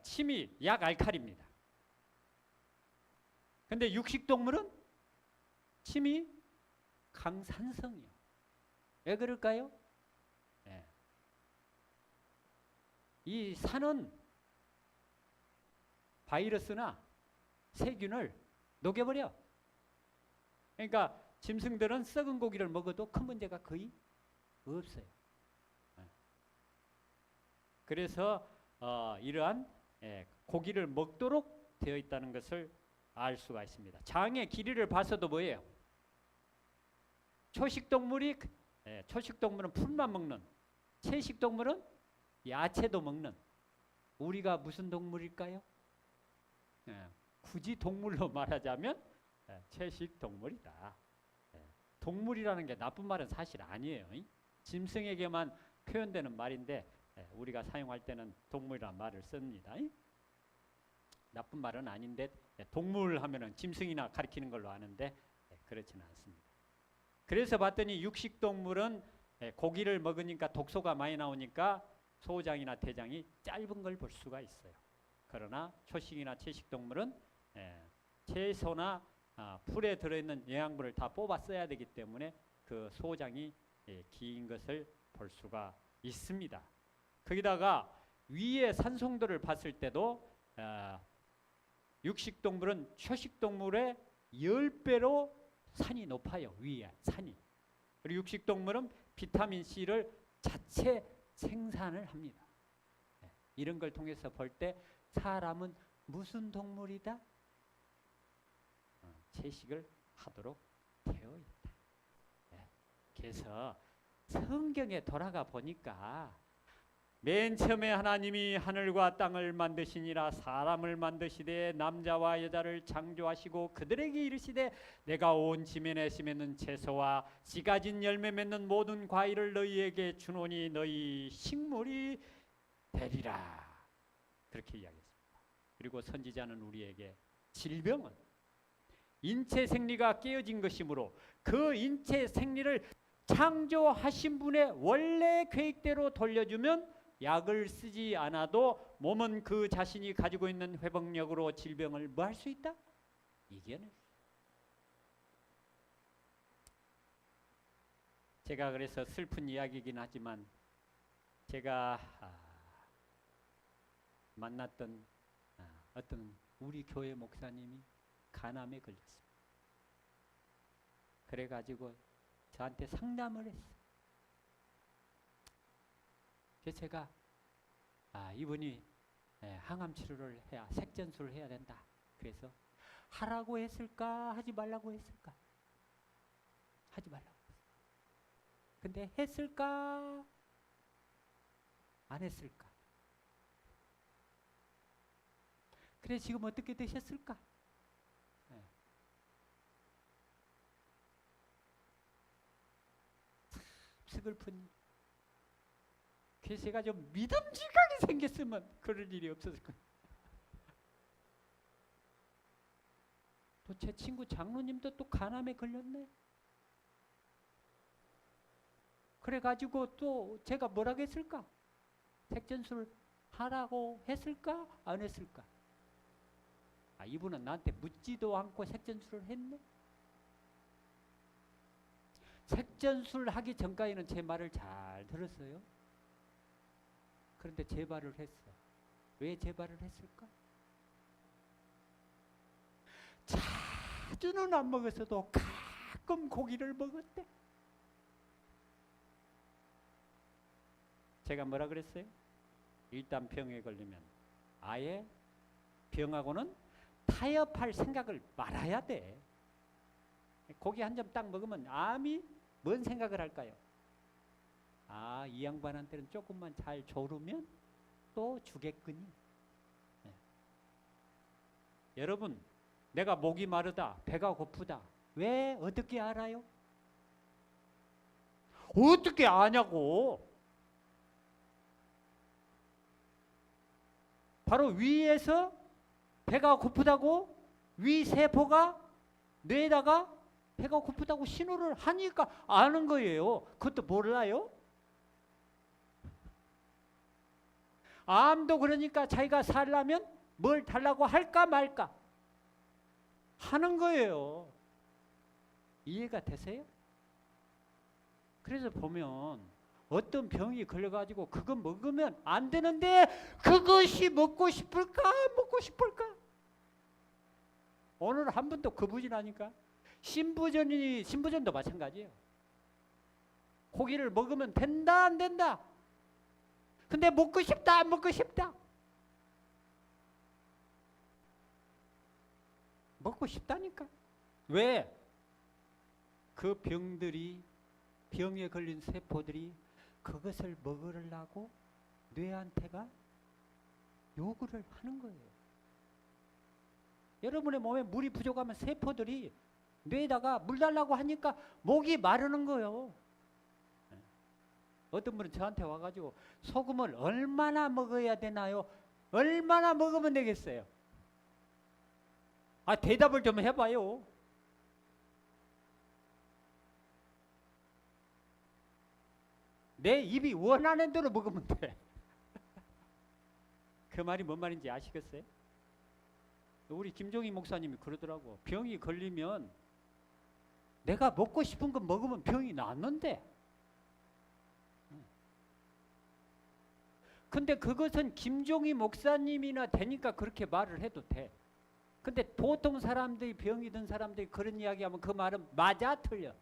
침이 약알칼리입니다. 근데 육식동물은 침이 강산성이요. 왜 그럴까요? 이 산은 바이러스나 세균을 녹여버려. 그러니까 짐승들은 썩은 고기를 먹어도 큰 문제가 거의 없어요. 그래서 이러한 고기를 먹도록 되어 있다는 것을 알 수가 있습니다. 장의 길이를 봐서도 뭐예요? 초식동물은 풀만 먹는, 채식동물은 야채도 먹는. 우리가 무슨 동물일까요? 굳이 동물로 말하자면 채식동물이다. 동물이라는 게 나쁜 말은 사실 아니에요. 짐승에게만 표현되는 말인데 우리가 사용할 때는 동물이라는 말을 씁니다. 나쁜 말은 아닌데 동물 하면은 짐승이나 가리키는 걸로 아는데 그렇지는 않습니다. 그래서 봤더니 육식동물은 고기를 먹으니까 독소가 많이 나오니까 소장이나 대장이 짧은 걸 볼 수가 있어요. 그러나 초식이나 채식동물은 채소나 풀에 들어있는 영양분을 다 뽑아 써야 되기 때문에 그 소장이 긴 것을 볼 수가 있습니다. 거기다가 위의 산송도를 봤을 때도 육식동물은 초식동물의 10배로 산이 높아요. 위에 산이. 그리고 육식동물은 비타민C를 자체 생산을 합니다. 이런 걸 통해서 볼 때 사람은 무슨 동물이다? 채식을 하도록 되어 있다. 그래서 성경에 돌아가 보니까 맨 처음에 하나님이 하늘과 땅을 만드시니라 사람을 만드시되 남자와 여자를 창조하시고 그들에게 이르시되 내가 온 지면에 심는 채소와 씨 가진 열매 맺는 모든 과일을 너희에게 주노니 너희 식물이 되리라. 그렇게 이야기했습니다. 그리고 선지자는 우리에게 질병은 인체 생리가 깨어진 것이므로 그 인체 생리를 창조하신 분의 원래 계획대로 돌려주면 약을 쓰지 않아도 몸은 그 자신이 가지고 있는 회복력으로 질병을 뭐 할 수 있다? 이겨낼. 제가 그래서 슬픈 이야기이긴 하지만 제가 만났던 어떤 우리 교회 목사님이 간암에 걸렸습니다. 그래가지고 저한테 상담을 했어요. 그래서 제가 이분이 항암 치료를 해야 색전수를 해야 된다. 그래서 하라고 했을까 하지 말라고 했을까? 하지 말라고 했어요. 근데 했을까 안 했을까? 그래 지금 어떻게 되셨을까? 슬픈. 그래서 제가 좀 믿음직하게 생겼으면 그럴 일이 없었을 거예요. 제 친구 장로님도 또 간암에 걸렸네. 그래가지고 또 제가 뭐라고 했을까? 색전술 하라고 했을까? 안 했을까? 아, 이분은 나한테 묻지도 않고 색전술을 했네? 색전술 하기 전까지는 제 말을 잘 들었어요. 그런데 재발을 했어. 왜 재발을 했을까? 자주는 안 먹었어도 가끔 고기를 먹었대. 제가 뭐라 그랬어요? 일단 병에 걸리면 아예 병하고는 타협할 생각을 말아야 돼. 고기 한 점 딱 먹으면 암이 뭔 생각을 할까요? 아, 이 양반한테는 조금만 잘 조르면 또 주겠거니. 네. 여러분, 내가 목이 마르다, 배가 고프다. 왜? 어떻게 알아요? 어떻게 아냐고. 바로 위에서 배가 고프다고 위 세포가 뇌에다가 배가 고프다고 신호를 하니까 아는 거예요. 그것도 몰라요? 암도 그러니까 자기가 살려면 뭘 달라고 할까 말까 하는 거예요. 이해가 되세요? 그래서 보면 어떤 병이 걸려가지고 그거 먹으면 안 되는데 그것이 먹고 싶을까? 먹고 싶을까? 오늘 한 분도 그부진하니까 신부전도 마찬가지예요. 고기를 먹으면 된다 안 된다? 근데 먹고 싶다 안 먹고 싶다? 먹고 싶다니까. 왜? 그 병에 걸린 세포들이 그것을 먹으려고 뇌한테가 요구를 하는 거예요. 여러분의 몸에 물이 부족하면 세포들이 뇌에다가 물 달라고 하니까 목이 마르는 거예요. 어떤 분은 저한테 와가지고 소금을 얼마나 먹어야 되나요? 얼마나 먹으면 되겠어요? 아, 대답을 좀 해봐요. 내 입이 원하는 대로 먹으면 돼. 그 말이 뭔 말인지 아시겠어요? 우리 김종희 목사님이 그러더라고. 병이 걸리면 내가 먹고 싶은 거 먹으면 병이 낫는데. 근데 그것은 김종희 목사님이나 되니까 그렇게 말을 해도 돼. 근데 보통 사람들이 병이 든 사람들이 그런 이야기하면 그 말은 맞아 틀려?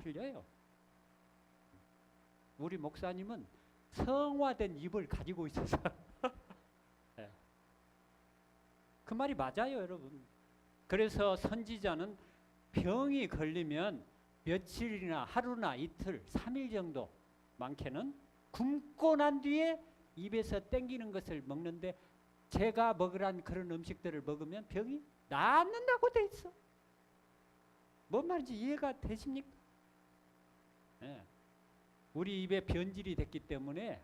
틀려요. 우리 목사님은 성화된 입을 가지고 있어서 네. 그 말이 맞아요, 여러분. 그래서 선지자는 병이 걸리면 며칠이나 하루나 이틀, 3일 정도 많게는 굶고 난 뒤에 입에서 땡기는 것을 먹는데 제가 먹으란 그런 음식들을 먹으면 병이 낫는다고 돼 있어. 뭔 말인지 이해가 되십니까? 네. 우리 입에 변질이 됐기 때문에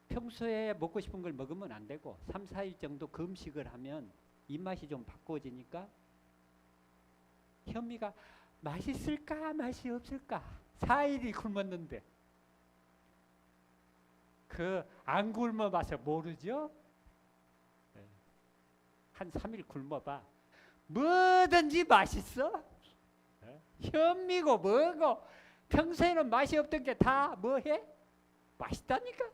평소에 먹고 싶은 걸 먹으면 안 되고 3, 4일 정도 금식을 하면 입맛이 좀 바꿔지니까 현미가 맛있을까 맛이 없을까 4일이 굶었는데 그 안 굶어봐서 모르죠? 한 3일 굶어봐. 뭐든지 맛있어. 현미고 뭐고 평소에는 맛이 없던 게 다 뭐해? 맛있다니까.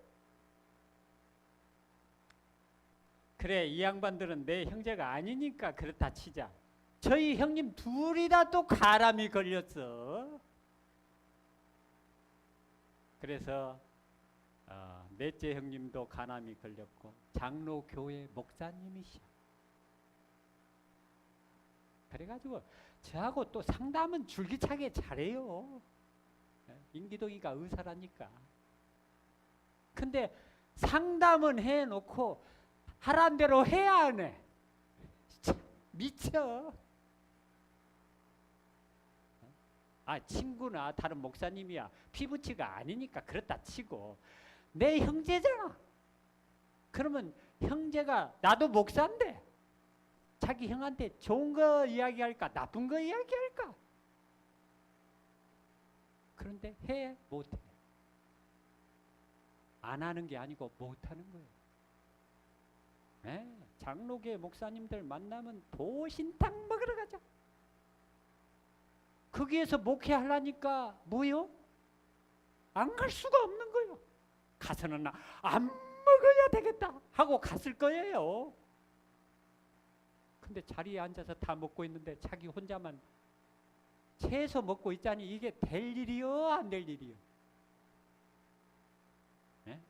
그래, 이 양반들은 내 형제가 아니니까 그렇다 치자. 저희 형님 둘이 다 또 가람이 걸렸어. 그래서 넷째 형님도 간암이 걸렸고 장로 교회 목사님이시야. 그래가지고 저하고 또 상담은 줄기차게 잘해요. 인기동이가 의사라니까. 근데 상담은 해놓고 하란 대로 해야 안 해. 미쳐. 아, 친구나 다른 목사님이야. 피부치가 아니니까 그렇다 치고 내 형제잖아. 그러면 형제가 나도 목사인데 자기 형한테 좋은 거 이야기할까 나쁜 거 이야기할까? 그런데 해? 못해. 안 하는 게 아니고 못하는 거예요. 네, 장로계 목사님들 만나면 보신탕 먹으러 가자. 거기에서 목회하려니까 뭐요? 안 갈 수가 없는 거예요. 가서는 안 먹어야 되겠다 하고 갔을 거예요. 근데 자리에 앉아서 다 먹고 있는데 자기 혼자만 채소 먹고 있자니 이게 될 일이요? 안 될 일이요? 네?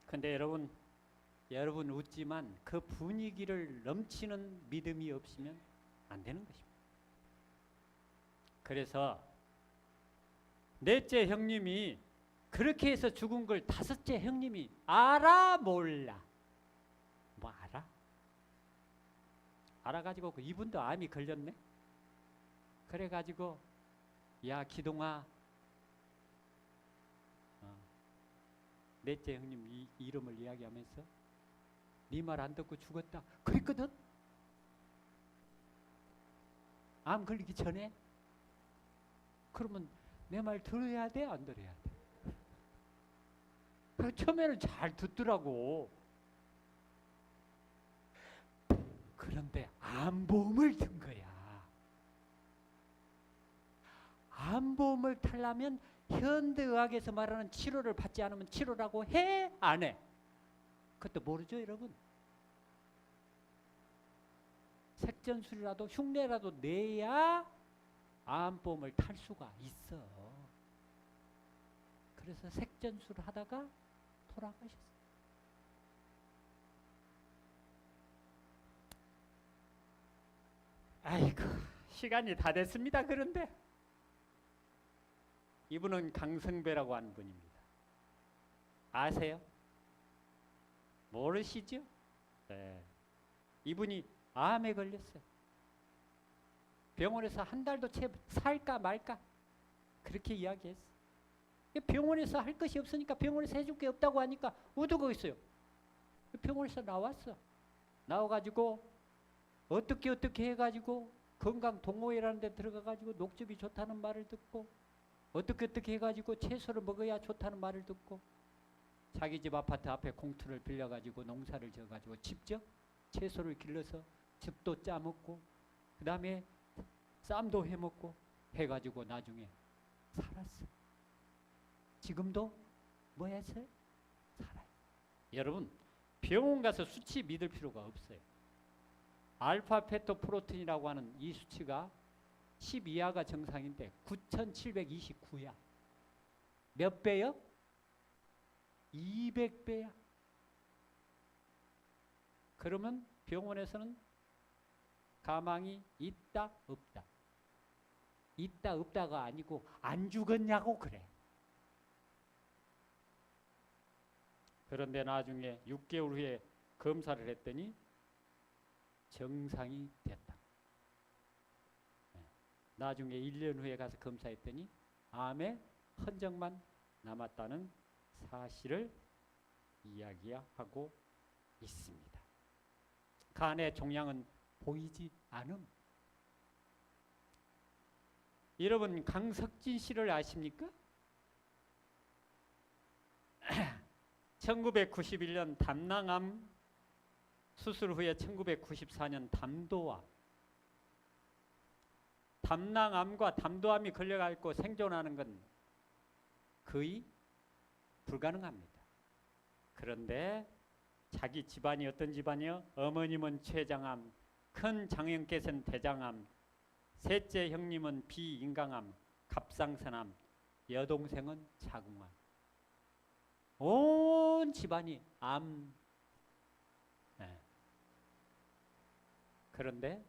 근데 여러분 웃지만 그 분위기를 넘치는 믿음이 없으면 안 되는 것입니다. 그래서 넷째 형님이 그렇게 해서 죽은 걸 다섯째 형님이 알아 몰라? 뭐 알아? 알아가지고 그 이분도 암이 걸렸네? 그래가지고 야 기동아 넷째 형님 이름을 이야기하면서 네 말 안 듣고 죽었다 그랬거든? 암 걸리기 전에? 그러면 내 말 들어야 돼? 안 들어야 돼? 처음에는 잘 듣더라고. 그런데 암보험을 든 거야. 암보험을 타려면 현대의학에서 말하는 치료를 받지 않으면 치료라고 해? 안 해? 그것도 모르죠 여러분? 색전술이라도 흉내라도 내야 암보험을 탈 수가 있어. 그래서 색전술 하다가 돌아가셨어요. 아이고 시간이 다 됐습니다. 그런데 이분은 강성배라고 하는 분입니다. 아세요? 모르시죠? 네. 이분이 암에 걸렸어요. 병원에서 한 달도 채 살까 말까 그렇게 이야기했어. 병원에서 할 것이 없으니까 병원에서 해줄 게 없다고 하니까 어디고 있어요? 병원에서 나왔어. 나와가지고 어떻게 해가지고 건강동호회라는 데 들어가가지고 녹즙이 좋다는 말을 듣고 어떻게 해가지고 채소를 먹어야 좋다는 말을 듣고 자기 집 아파트 앞에 공터를 빌려가지고 농사를 지어가지고 직접 채소를 길러서 즙도 짜먹고 그 다음에 쌈도 해먹고 해가지고 나중에 살았어. 지금도 뭐 했어요? 살아요. 여러분 병원 가서 수치 믿을 필요가 없어요. 알파 페토프로틴이라고 하는 이 수치가 10 이하가 정상인데 9,729야. 몇 배요? 200배야. 그러면 병원에서는 가망이 있다 없다. 있다 없다가 아니고 안 죽었냐고 그래. 그런데 나중에 6개월 후에 검사를 했더니 정상이 됐다. 나중에 1년 후에 가서 검사했더니 암의 흔적만 남았다는 사실을 이야기하고 있습니다. 간의 종양은 보이지 않음. 여러분 강석진 씨를 아십니까? 1991년 담낭암 수술 후에 1994년 담도암. 담낭암과 담도암이 걸려가지고 생존하는 건 거의 불가능합니다. 그런데 자기 집안이 어떤 집안이요? 어머님은 췌장암, 큰 장형께서는 대장암, 셋째 형님은 비인강암, 갑상선암, 여동생은 자궁암. 온 집안이 암. 네. 그런데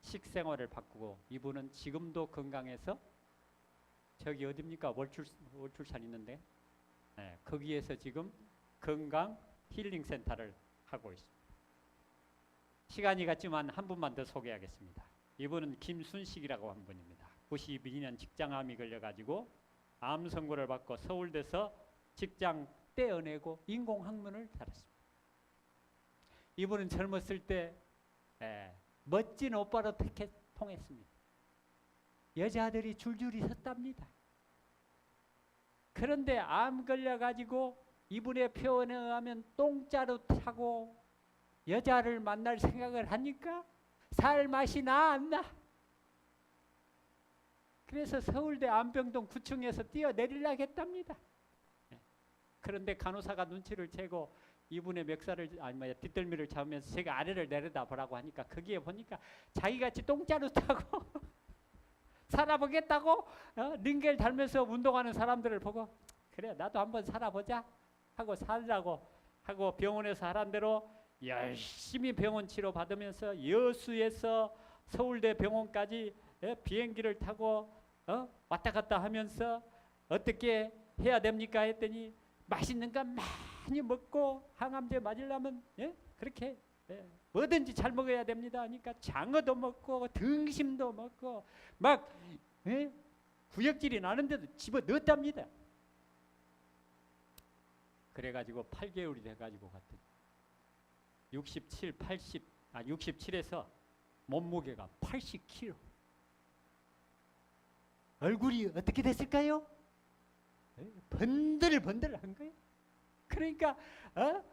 식생활을 바꾸고 이분은 지금도 건강해서 저기 어딥니까? 월출산 있는데 네, 거기에서 지금 건강 힐링 센터를 하고 있습니다. 시간이 갔지만 한 분만 더 소개하겠습니다. 이분은 김순식이라고 한 분입니다. 92년 직장암이 걸려가지고 암 선고를 받고 서울대서 직장 떼어내고 인공항문을 달았습니다. 이분은 젊었을 때 멋진 오빠로 통했습니다. 여자들이 줄줄이 섰답니다. 그런데 암 걸려가지고 이분의 표현에 의하면 똥자루 타고 여자를 만날 생각을 하니까 살 맛이 나 안 나? 그래서 서울대 안병동 9층에서 뛰어내리려고 했답니다. 그런데 간호사가 눈치를 채고 이분의 멱살을 뒷덜미를 잡으면서 제가 아래를 내려다 보라고 하니까 거기에 보니까 자기같이 똥자루 타고 살아보겠다고 링겔 달면서 운동하는 사람들을 보고 그래 나도 한번 살아보자 하고 살라고 하고 병원에서 하란 대로 열심히 병원 치료 받으면서 여수에서 서울대 병원까지 비행기를 타고 왔다 갔다 하면서 어떻게 해야 됩니까 했더니 맛있는 거 많이 먹고 항암제 맞으려면 그렇게 뭐든지 잘 먹어야 됩니다 하니까 장어도 먹고 등심도 먹고 막 구역질이 나는데도 집어 넣었답니다. 그래가지고 8개월이 돼가지고 갔더니 67에서 몸무게가 80kg. 얼굴이 어떻게 됐을까요? 번들번들한 거예요. 그러니까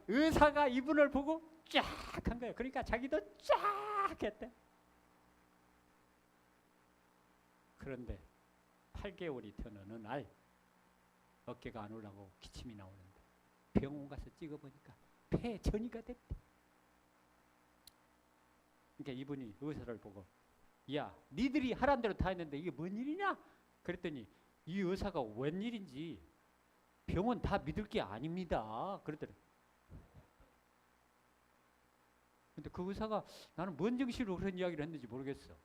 의사가 이분을 보고 쫙 한 거예요. 그러니까 자기도 쫙 했대. 그런데 8개월이 된 어느 날 어깨가 안 올라가고 기침이 나오는데 병원 가서 찍어보니까 폐전이가 됐대. 그러니까 이분이 의사를 보고 야 니들이 하란 대로 다 했는데 이게 뭔 일이냐? 그랬더니 이 의사가 웬일인지 병원 다 믿을 게 아닙니다. 그러더래. 근데 그 의사가 나는 뭔 정신으로 그런 이야기를 했는지 모르겠어.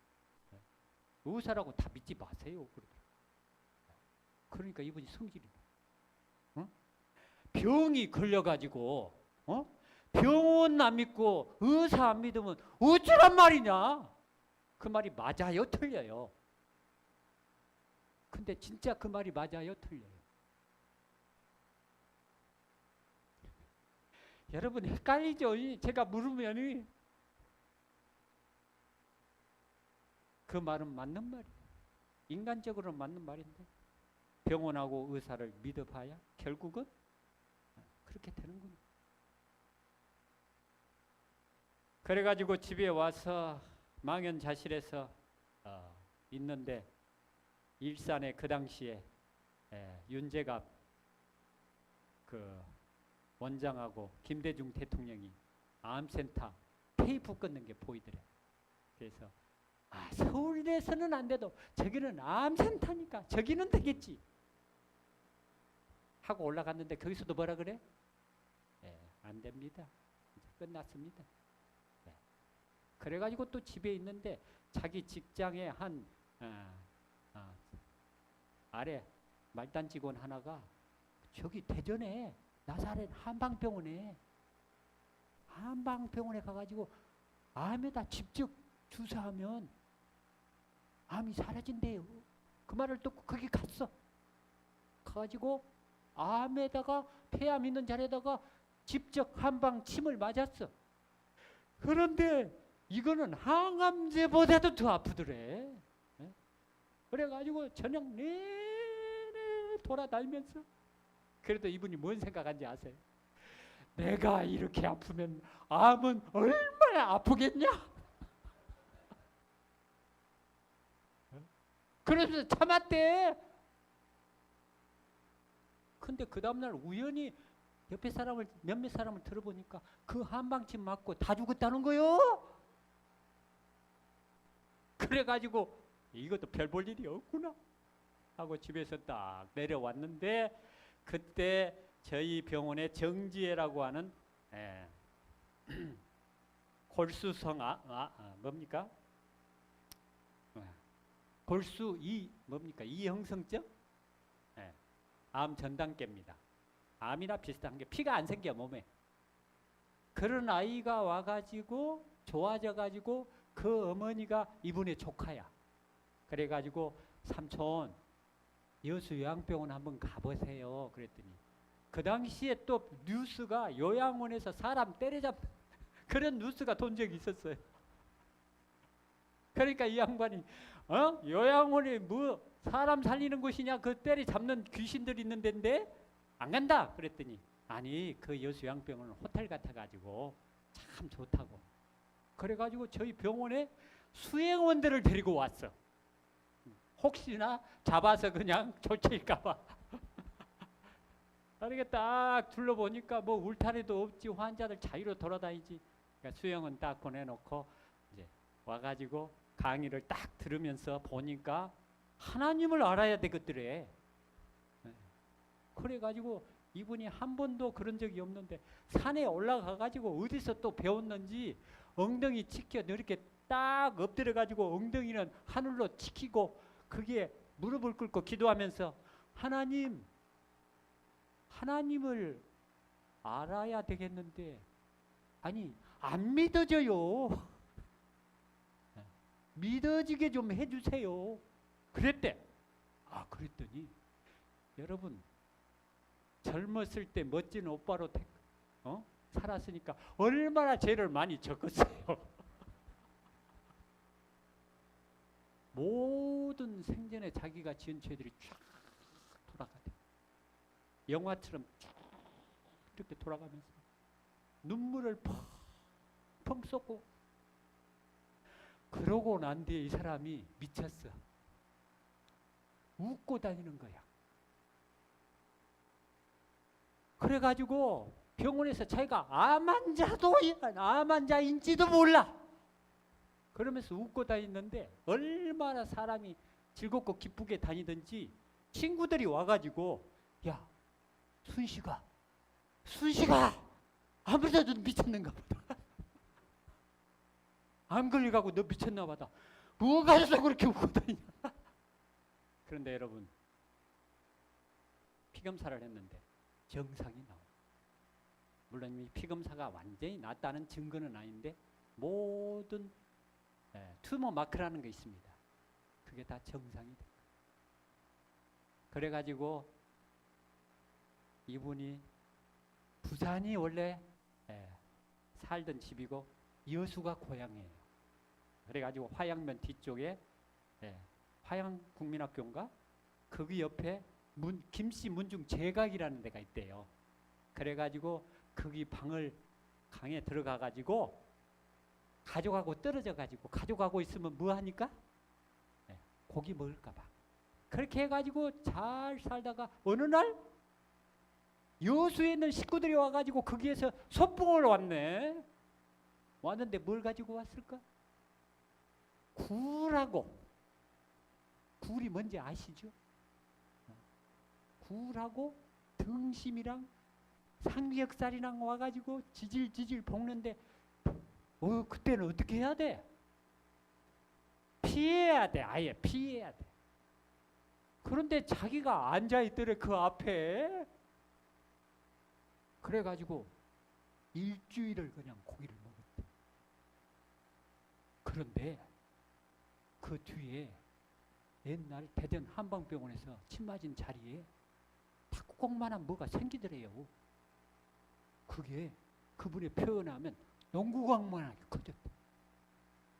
의사라고 다 믿지 마세요. 그러더래. 그러니까 이분이 성질이 병이 걸려가지고 병원 안 믿고 의사 안 믿으면 어쩌란 말이냐? 그 말이 맞아요? 틀려요? 근데 진짜 그 말이 맞아요? 틀려요? 여러분 헷갈리죠? 제가 물으면 그 말은 맞는 말이에요. 인간적으로는 맞는 말인데 병원하고 의사를 믿어봐야 결국은 그렇게 되는군요. 그래가지고 집에 와서 망연자실해서 있는데 일산에 그 당시에 윤재갑 그 원장하고 김대중 대통령이 암센터 테이프 끊는 게 보이더래. 그래서 서울대에서는 안 돼도 저기는 암센터니까 저기는 되겠지 하고 올라갔는데 거기서도 뭐라 그래? 안 됩니다. 이제 끝났습니다. 그래가지고 또 집에 있는데 자기 직장에 한 아래 말단 직원 하나가 저기 대전에 나사렛 한방병원에 가가지고 암에다 직접 주사하면 암이 사라진대요. 그 말을 듣고 거기 갔어. 가가지고 암에다가 폐암 있는 자리에다가 직접 한방 침을 맞았어. 그런데 이거는 항암제보다도 더 아프더래. 그래가지고 저녁 내내 돌아다니면서 그래도 이분이 뭔 생각한지 아세요? 내가 이렇게 아프면 암은 얼마나 아프겠냐? 그러면서 참았대. 근데 그 다음날 우연히 옆에 몇몇 사람을 들어보니까 그 한방침 맞고 다 죽었다는 거요. 그래가지고 이것도 별 볼 일이 없구나 하고 집에서 딱 내려왔는데 그때 저희 병원에 정지혜라고 하는 골수성 뭡니까? 골수 뭡니까? 이형성증? 암 전단계입니다. 암이나 비슷한 게 피가 안 생겨 몸에. 그런 아이가 와가지고 좋아져가지고 그 어머니가 이분의 조카야. 그래가지고 삼촌 여수 요양병원 한번 가보세요. 그랬더니 그 당시에 또 뉴스가 요양원에서 사람 때려잡 그런 뉴스가 돈 적이 있었어요. 그러니까 이 양반이 요양원이 뭐 사람 살리는 곳이냐, 그 때려잡는 귀신들이 있는 데인데 안 간다 그랬더니, 아니 그 여수양병원은 호텔 같아가지고 참 좋다고. 그래가지고 저희 병원에 수행원들을 데리고 왔어. 혹시나 잡아서 그냥 조치일까봐. 이렇게 딱 둘러보니까 뭐 울타리도 없지, 환자들 자유로 돌아다니지. 그러니까 수행원 딱 보내놓고 이제 와가지고 강의를 딱 들으면서 보니까 하나님을 알아야 되겠더래. 그래가지고 이분이 한 번도 그런 적이 없는데 산에 올라가가지고 어디서 또 배웠는지 엉덩이 치켜 이렇게 딱 엎드려가지고 엉덩이는 하늘로 치키고 그게 무릎을 꿇고 기도하면서 하나님을 알아야 되겠는데 아니 안 믿어져요. 믿어지게 좀 해주세요. 그랬대. 그랬더니 여러분 젊었을 때 멋진 오빠로 살았으니까 얼마나 죄를 많이 졌겠어요. 모든 생전에 자기가 지은 죄들이 쫙 돌아가대. 영화처럼 쭉 이렇게 돌아가면서 눈물을 펑펑 쏟고, 그러고 난 뒤에 이 사람이 미쳤어. 웃고 다니는 거야. 그래가지고 병원에서 자기가 암 환자인지도 몰라. 그러면서 웃고 다니는데 얼마나 사람이 즐겁고 기쁘게 다니든지 친구들이 와가지고, 야 순식아 아무래도 너 미쳤는가 보다. 암 걸려가고 너 미쳤나 보다. 뭐가 해서 그렇게 웃고 다니냐. 그런데 여러분 피검사를 했는데 정상이 나와. 물론 이 피검사가 완전히 낫다는 증거는 아닌데 모든 튜머 마크라는 게 있습니다. 그게 다 정상이 된 거예요. 그래가지고 이분이 부산이 원래 살던 집이고 여수가 고향이에요. 그래가지고 화양면 뒤쪽에 화양국민학교인가? 거기 옆에 김씨 문중 제각이라는 데가 있대요. 그래가지고 거기 방을 강에 들어가가지고 가족하고 떨어져가지고 가족하고 있으면 뭐 하니까? 고기 먹을까봐. 그렇게 해가지고 잘 살다가 어느 날 여수에 있는 식구들이 와가지고 거기에서 소풍을 왔네. 왔는데 뭘 가지고 왔을까? 굴하고, 굴이 뭔지 아시죠? 굴하고 등심이랑 삼겹살이랑 와가지고 지질지질 볶는데 그때는 어떻게 해야 돼? 피해야 돼. 아예 피해야 돼. 그런데 자기가 앉아있더래 그 앞에. 그래가지고 일주일을 그냥 고기를 먹었대. 그런데 그 뒤에 옛날 대전 한방병원에서 침 맞은 자리에 탁구공만한 뭐가 생기더래요. 그게 그분이 표현하면 농구공만하게 커졌대.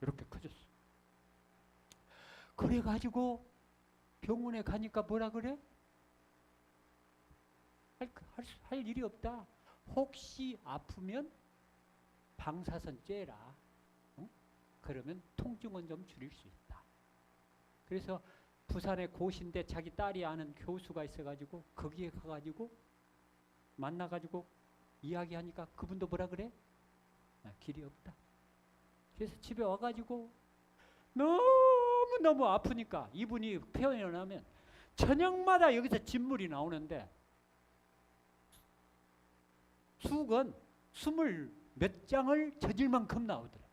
이렇게 커졌어. 그래가지고 병원에 가니까 뭐라 그래? 할 일이 없다. 혹시 아프면 방사선 쬐라. 응? 그러면 통증은 좀 줄일 수 있다. 그래서 부산의 고신대 자기 딸이 아는 교수가 있어가지고 거기에 가가지고 만나가지고 이야기하니까 그분도 뭐라 그래? 길이 없다. 그래서 집에 와가지고 너무너무 아프니까 이분이 표현을 하면 저녁마다 여기서 진물이 나오는데 수건 20몇 장을 젖을 만큼 나오더래.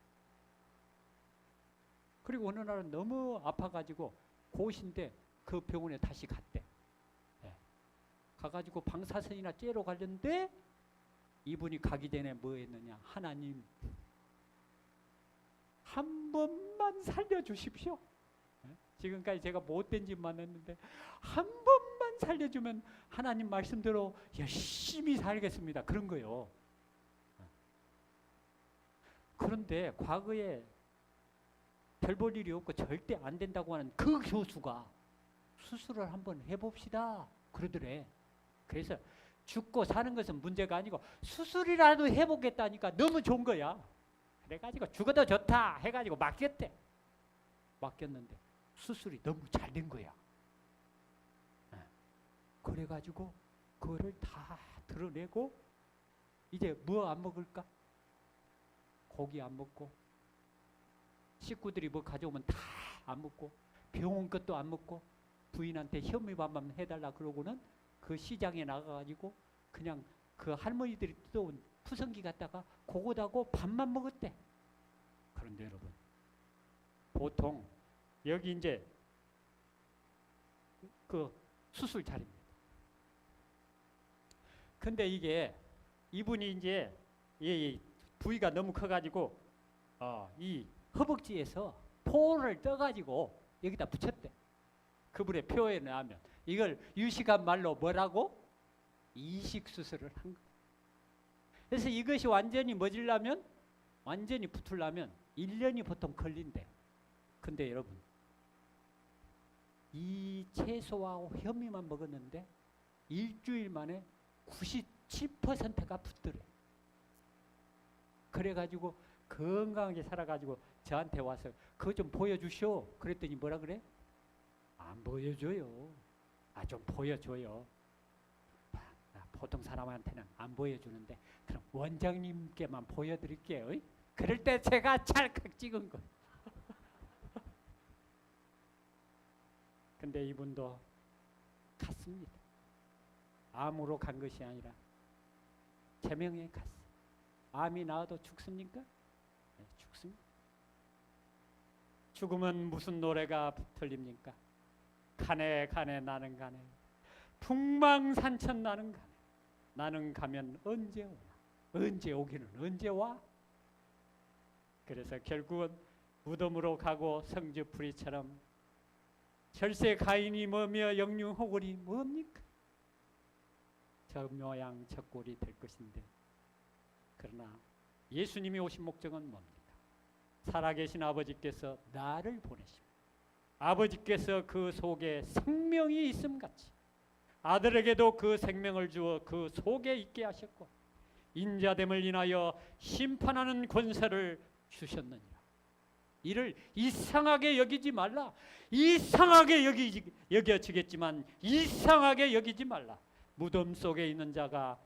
그리고 어느 날은 너무 아파가지고 고신대 그 병원에 다시 갔대. 가가지고 방사선이나 쬐러 가는데 이분이 가기 전에 뭐 했느냐. 하나님 한 번만 살려주십시오. 지금까지 제가 못된 짓만 했는데 한 번만 조금만 살려주면 하나님 말씀대로 열심히 살겠습니다. 그런 거요. 그런데 과거에 별 볼 일이 없고 절대 안 된다고 하는 그 교수가 수술을 한번 해봅시다 그러더래. 그래서 죽고 사는 것은 문제가 아니고 수술이라도 해보겠다니까 너무 좋은 거야. 그래가지고 죽어도 좋다 해가지고 맡겼대. 맡겼는데 수술이 너무 잘 된 거야. 그래가지고 그거를 다 드러내고 이제 뭐 안 먹을까? 고기 안 먹고 식구들이 뭐 가져오면 다 안 먹고 병원 것도 안 먹고 부인한테 현미밥만 해달라 그러고는 그 시장에 나가가지고 그냥 그 할머니들이 뜯어온 푸성기 갖다가 그거다고 밥만 먹었대. 그런데 여러분 보통 여기 이제 그 수술 자리입니다. 근데 이게 이분이 이제 이 부위가 너무 커가지고 이 허벅지에서 포를 떠가지고 여기다 붙였대. 그분의 표현을 하면 이걸 유식한 말로 뭐라고? 이식 수술을 한 거예요. 그래서 이것이 완전히 멎으려면 완전히 붙으려면 1년이 보통 걸린대. 근데 여러분 이 채소와 현미만 먹었는데 일주일 만에 97%가 붙더래. 그래가지고 건강하게 살아가지고 저한테 와서 그거 좀 보여주시오. 그랬더니 뭐라 그래? 안 보여줘요. 좀 보여줘요. 보통 사람한테는 안 보여주는데 그럼 원장님께만 보여드릴게요. 그럴 때 제가 찰칵 찍은 거. 근데 이분도 갔습니다. 암으로 간 것이 아니라 제명에 갔어. 암이 나와도 죽습니까? 네, 죽습니다. 죽으면 무슨 노래가 들립니까? 가네 가네 나는 가네 풍망산천 나는 가네 나는 가면 언제 오나 언제 오기는 언제 와? 그래서 결국은 무덤으로 가고 성주풀이처럼 절세 가인이 뭐며 영융호골이 뭡니까? 저 모양 저 꼴이 될 것인데 그러나 예수님이 오신 목적은 뭡니까? 살아계신 아버지께서 나를 보내십니다. 아버지께서 그 속에 생명이 있음같이 아들에게도 그 생명을 주어 그 속에 있게 하셨고 인자됨을 인하여 심판하는 권세를 주셨느니라. 이를 이상하게 여기지 말라. 이상하게 여겨지겠지만 이상하게 여기지 말라. 무덤 속에 있는 자가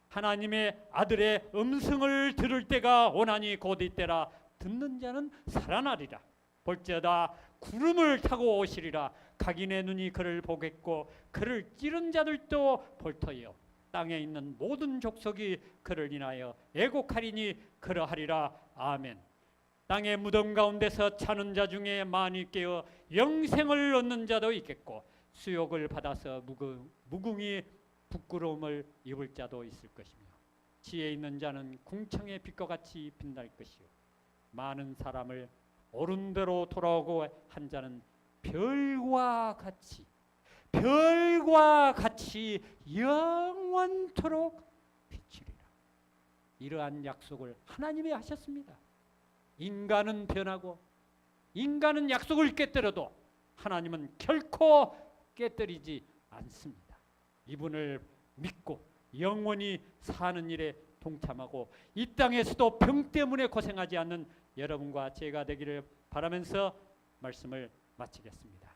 하나님의 아들의 음성을 들을 때가 오나니 곧 이때라. 듣는 자는 살아나리라. 볼지어다 구름을 타고 오시리라. 각인의 눈이 그를 보겠고 그를 찌른 자들도 볼 터이요 땅에 있는 모든 족속이 그를 인하여 애곡하리니 그러하리라. 아멘. 땅의 무덤 가운데서 자는 자 중에 많이 깨어 영생을 얻는 자도 있겠고 수욕을 받아서 무궁히 부끄러움을 입을 자도 있을 것이며 지혜 있는 자는 궁창의 빛과 같이 빛날 것이요 많은 사람을 옳은 대로 돌아오고 한 자는 별과 같이 영원토록 비치리라. 이러한 약속을 하나님이 하셨습니다. 인간은 변하고 인간은 약속을 깨뜨려도 하나님은 결코 깨뜨리지 않습니다. 이분을 믿고 영원히 사는 일에 동참하고 이 땅에서도 병 때문에 고생하지 않는 여러분과 제가 되기를 바라면서 말씀을 마치겠습니다.